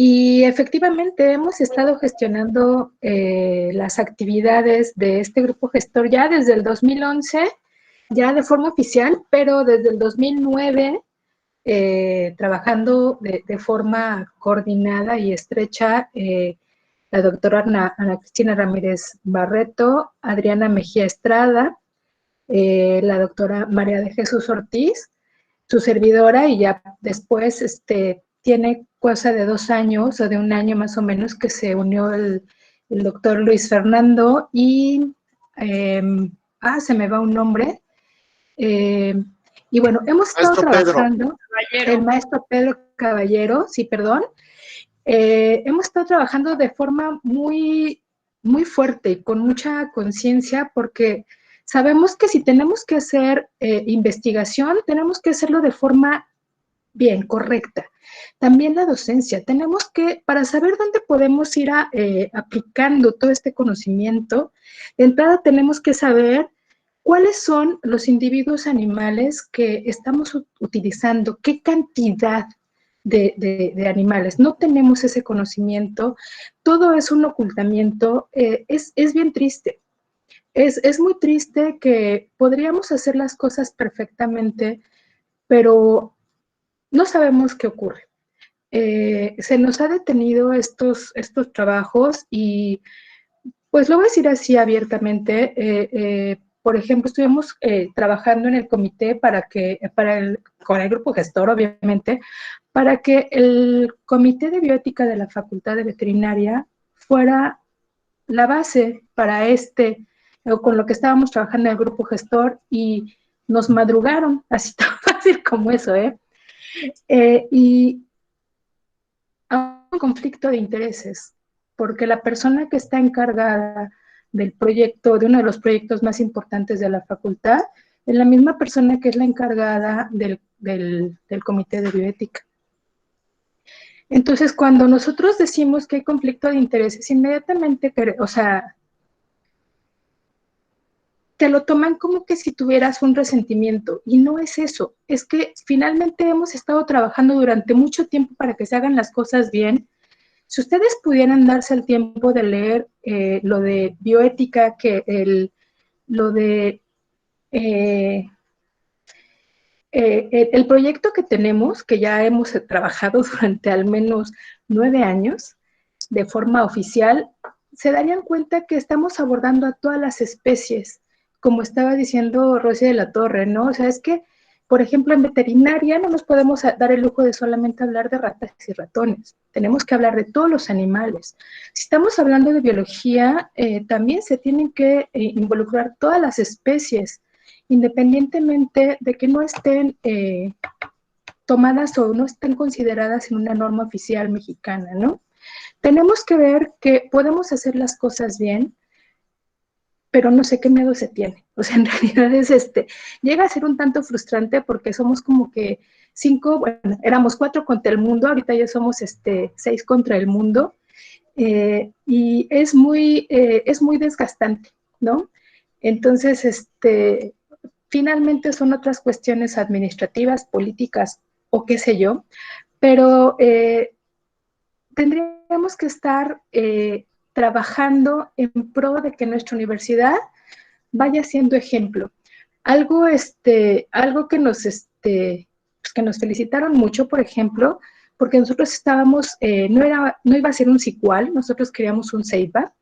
Y efectivamente hemos estado gestionando las actividades de este grupo gestor ya desde el 2011, ya de forma oficial, pero desde el 2009 trabajando de forma coordinada y estrecha la doctora Ana Cristina Ramírez Barreto, Adriana Mejía Estrada, la doctora María de Jesús Ortiz, su servidora, y ya después tiene cosa de 2 años o de 1 año más o menos que se unió el doctor Luis Fernando y, se me va un nombre, y bueno, hemos estado trabajando, el maestro Pedro Caballero, sí, perdón, hemos estado trabajando de forma muy, muy fuerte y con mucha conciencia porque sabemos que si tenemos que hacer investigación, tenemos que hacerlo de forma bien, correcta. También la docencia, tenemos que, para saber dónde podemos ir aplicando todo este conocimiento, de entrada tenemos que saber cuáles son los individuos animales que estamos utilizando, qué cantidad de animales. No tenemos ese conocimiento, todo es un ocultamiento, es bien triste. Es muy triste que podríamos hacer las cosas perfectamente, pero no sabemos qué ocurre. Se nos ha detenido estos trabajos y pues lo voy a decir así abiertamente. Por ejemplo, estuvimos trabajando en el comité con el grupo gestor, obviamente, para que el comité de bioética de la Facultad de Veterinaria fuera la base para con lo que estábamos trabajando en el grupo gestor, y nos madrugaron, así tan fácil como eso, y hay un conflicto de intereses, porque la persona que está encargada del proyecto, de uno de los proyectos más importantes de la facultad, es la misma persona que es la encargada del comité de bioética. Entonces, cuando nosotros decimos que hay conflicto de intereses, inmediatamente, te lo toman como que si tuvieras un resentimiento, y no es eso, es que finalmente hemos estado trabajando durante mucho tiempo para que se hagan las cosas bien. Si ustedes pudieran darse el tiempo de leer lo de bioética, el proyecto que tenemos, que ya hemos trabajado durante al menos 9 años de forma oficial, se darían cuenta que estamos abordando a todas las especies, como estaba diciendo Rosy de la Torre, ¿no? O sea, es que, por ejemplo, en veterinaria no nos podemos dar el lujo de solamente hablar de ratas y ratones. Tenemos que hablar de todos los animales. Si estamos hablando de biología, también se tienen que involucrar todas las especies, independientemente de que no estén tomadas o no estén consideradas en una norma oficial mexicana, ¿no? Tenemos que ver que podemos hacer las cosas bien, pero no sé qué miedo se tiene. O sea, en realidad llega a ser un tanto frustrante porque somos como que 5, bueno, éramos 4 contra el mundo, ahorita ya somos 6 contra el mundo, y es muy desgastante, ¿no? Entonces, finalmente son otras cuestiones administrativas, políticas o qué sé yo, pero tendríamos que estar trabajando en pro de que nuestra universidad vaya siendo ejemplo. Algo que nos felicitaron mucho, por ejemplo, porque nosotros estábamos, no iba a ser un CICUAL, nosotros queríamos un CEIPA,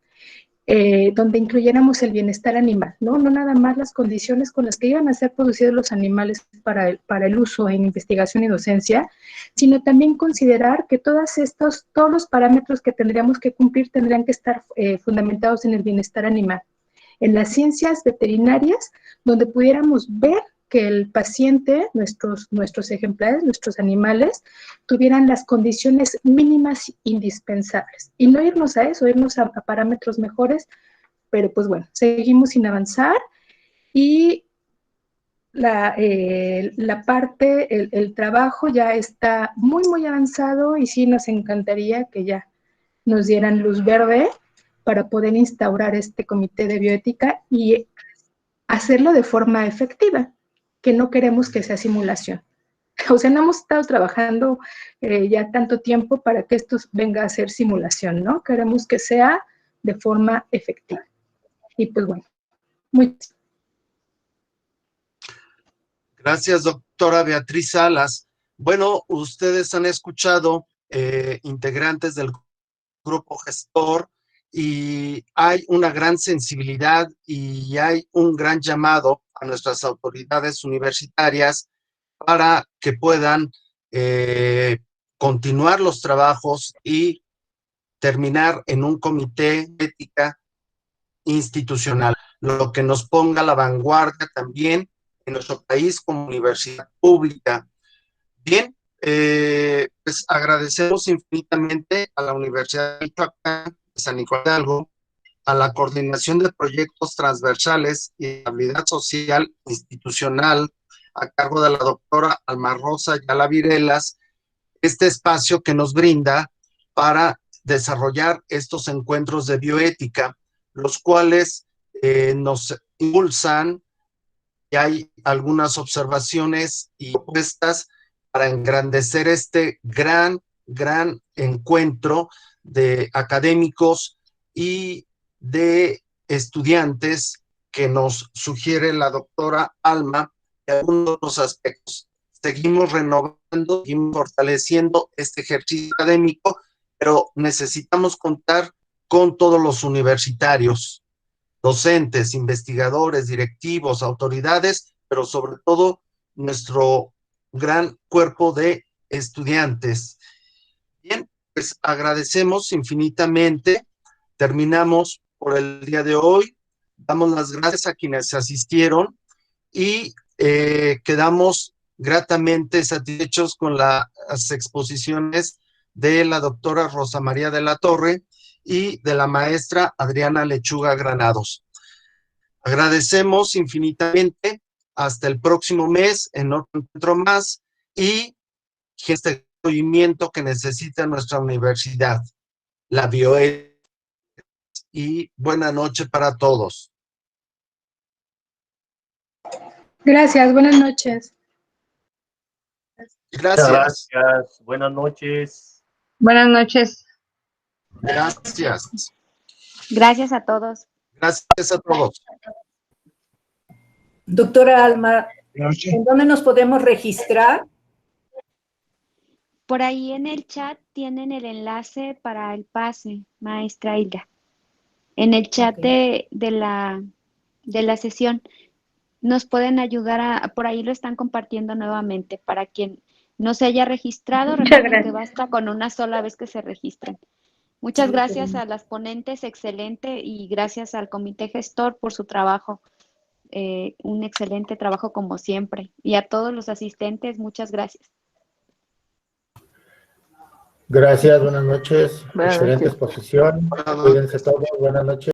donde incluyéramos el bienestar animal, ¿no? No nada más las condiciones con las que iban a ser producidos los animales para el uso en investigación y docencia, sino también considerar que todos los parámetros que tendríamos que cumplir tendrían que estar fundamentados en el bienestar animal, en las ciencias veterinarias, donde pudiéramos ver que el paciente, nuestros ejemplares, nuestros animales, tuvieran las condiciones mínimas indispensables. Y no irnos a eso, irnos a parámetros mejores, pero pues bueno, seguimos sin avanzar y el trabajo ya está muy, muy avanzado y sí nos encantaría que ya nos dieran luz verde para poder instaurar este comité de bioética y hacerlo de forma efectiva, que no queremos que sea simulación. O sea, no hemos estado trabajando ya tanto tiempo para que esto venga a ser simulación, ¿no? Queremos que sea de forma efectiva. Y pues bueno, Gracias, doctora Beatriz Salas. Bueno, ustedes han escuchado integrantes del grupo gestor y hay una gran sensibilidad y hay un gran llamado a nuestras autoridades universitarias para que puedan continuar los trabajos y terminar en un comité de ética institucional, lo que nos ponga a la vanguardia también en nuestro país como universidad pública. Bien, pues agradecemos infinitamente a la Universidad de Michoacán de San Nicolás de Hidalgo, a la Coordinación de Proyectos Transversales y Habilidad Social Institucional a cargo de la doctora Alma Rosa Ayala Virelas, este espacio que nos brinda para desarrollar estos encuentros de bioética, los cuales nos impulsan y hay algunas observaciones y propuestas para engrandecer este gran encuentro de académicos y de estudiantes que nos sugiere la doctora Alma de algunos otros aspectos. Seguimos renovando, seguimos fortaleciendo este ejercicio académico, pero necesitamos contar con todos los universitarios, docentes, investigadores, directivos, autoridades, pero sobre todo nuestro gran cuerpo de estudiantes. Bien, pues agradecemos infinitamente. Terminamos por el día de hoy. Damos las gracias a quienes asistieron y quedamos gratamente satisfechos con las exposiciones de la doctora Rosa María de la Torre y de la maestra Adriana Lechuga Granados. Agradecemos infinitamente. Hasta el próximo mes en otro encuentro más y este movimiento que necesita nuestra universidad, la bioética. Y buena noche para todos. gracias, buenas noches. Gracias. Gracias. Buenas noches. Buenas noches. Gracias. Gracias a todos. Gracias a todos. Doctora Alma, ¿en dónde nos podemos registrar? Por ahí en el chat tienen el enlace para el pase, maestra Hilda. En el chat de la sesión nos pueden ayudar por ahí lo están compartiendo nuevamente para quien no se haya registrado, recuerden que basta con una sola vez que se registren. Muchas gracias a las ponentes, excelente, y gracias al comité gestor por su trabajo. Un excelente trabajo como siempre. Y a todos los asistentes, muchas gracias. Gracias, buenas noches. Excelente exposición. Cuídense todos, buenas noches.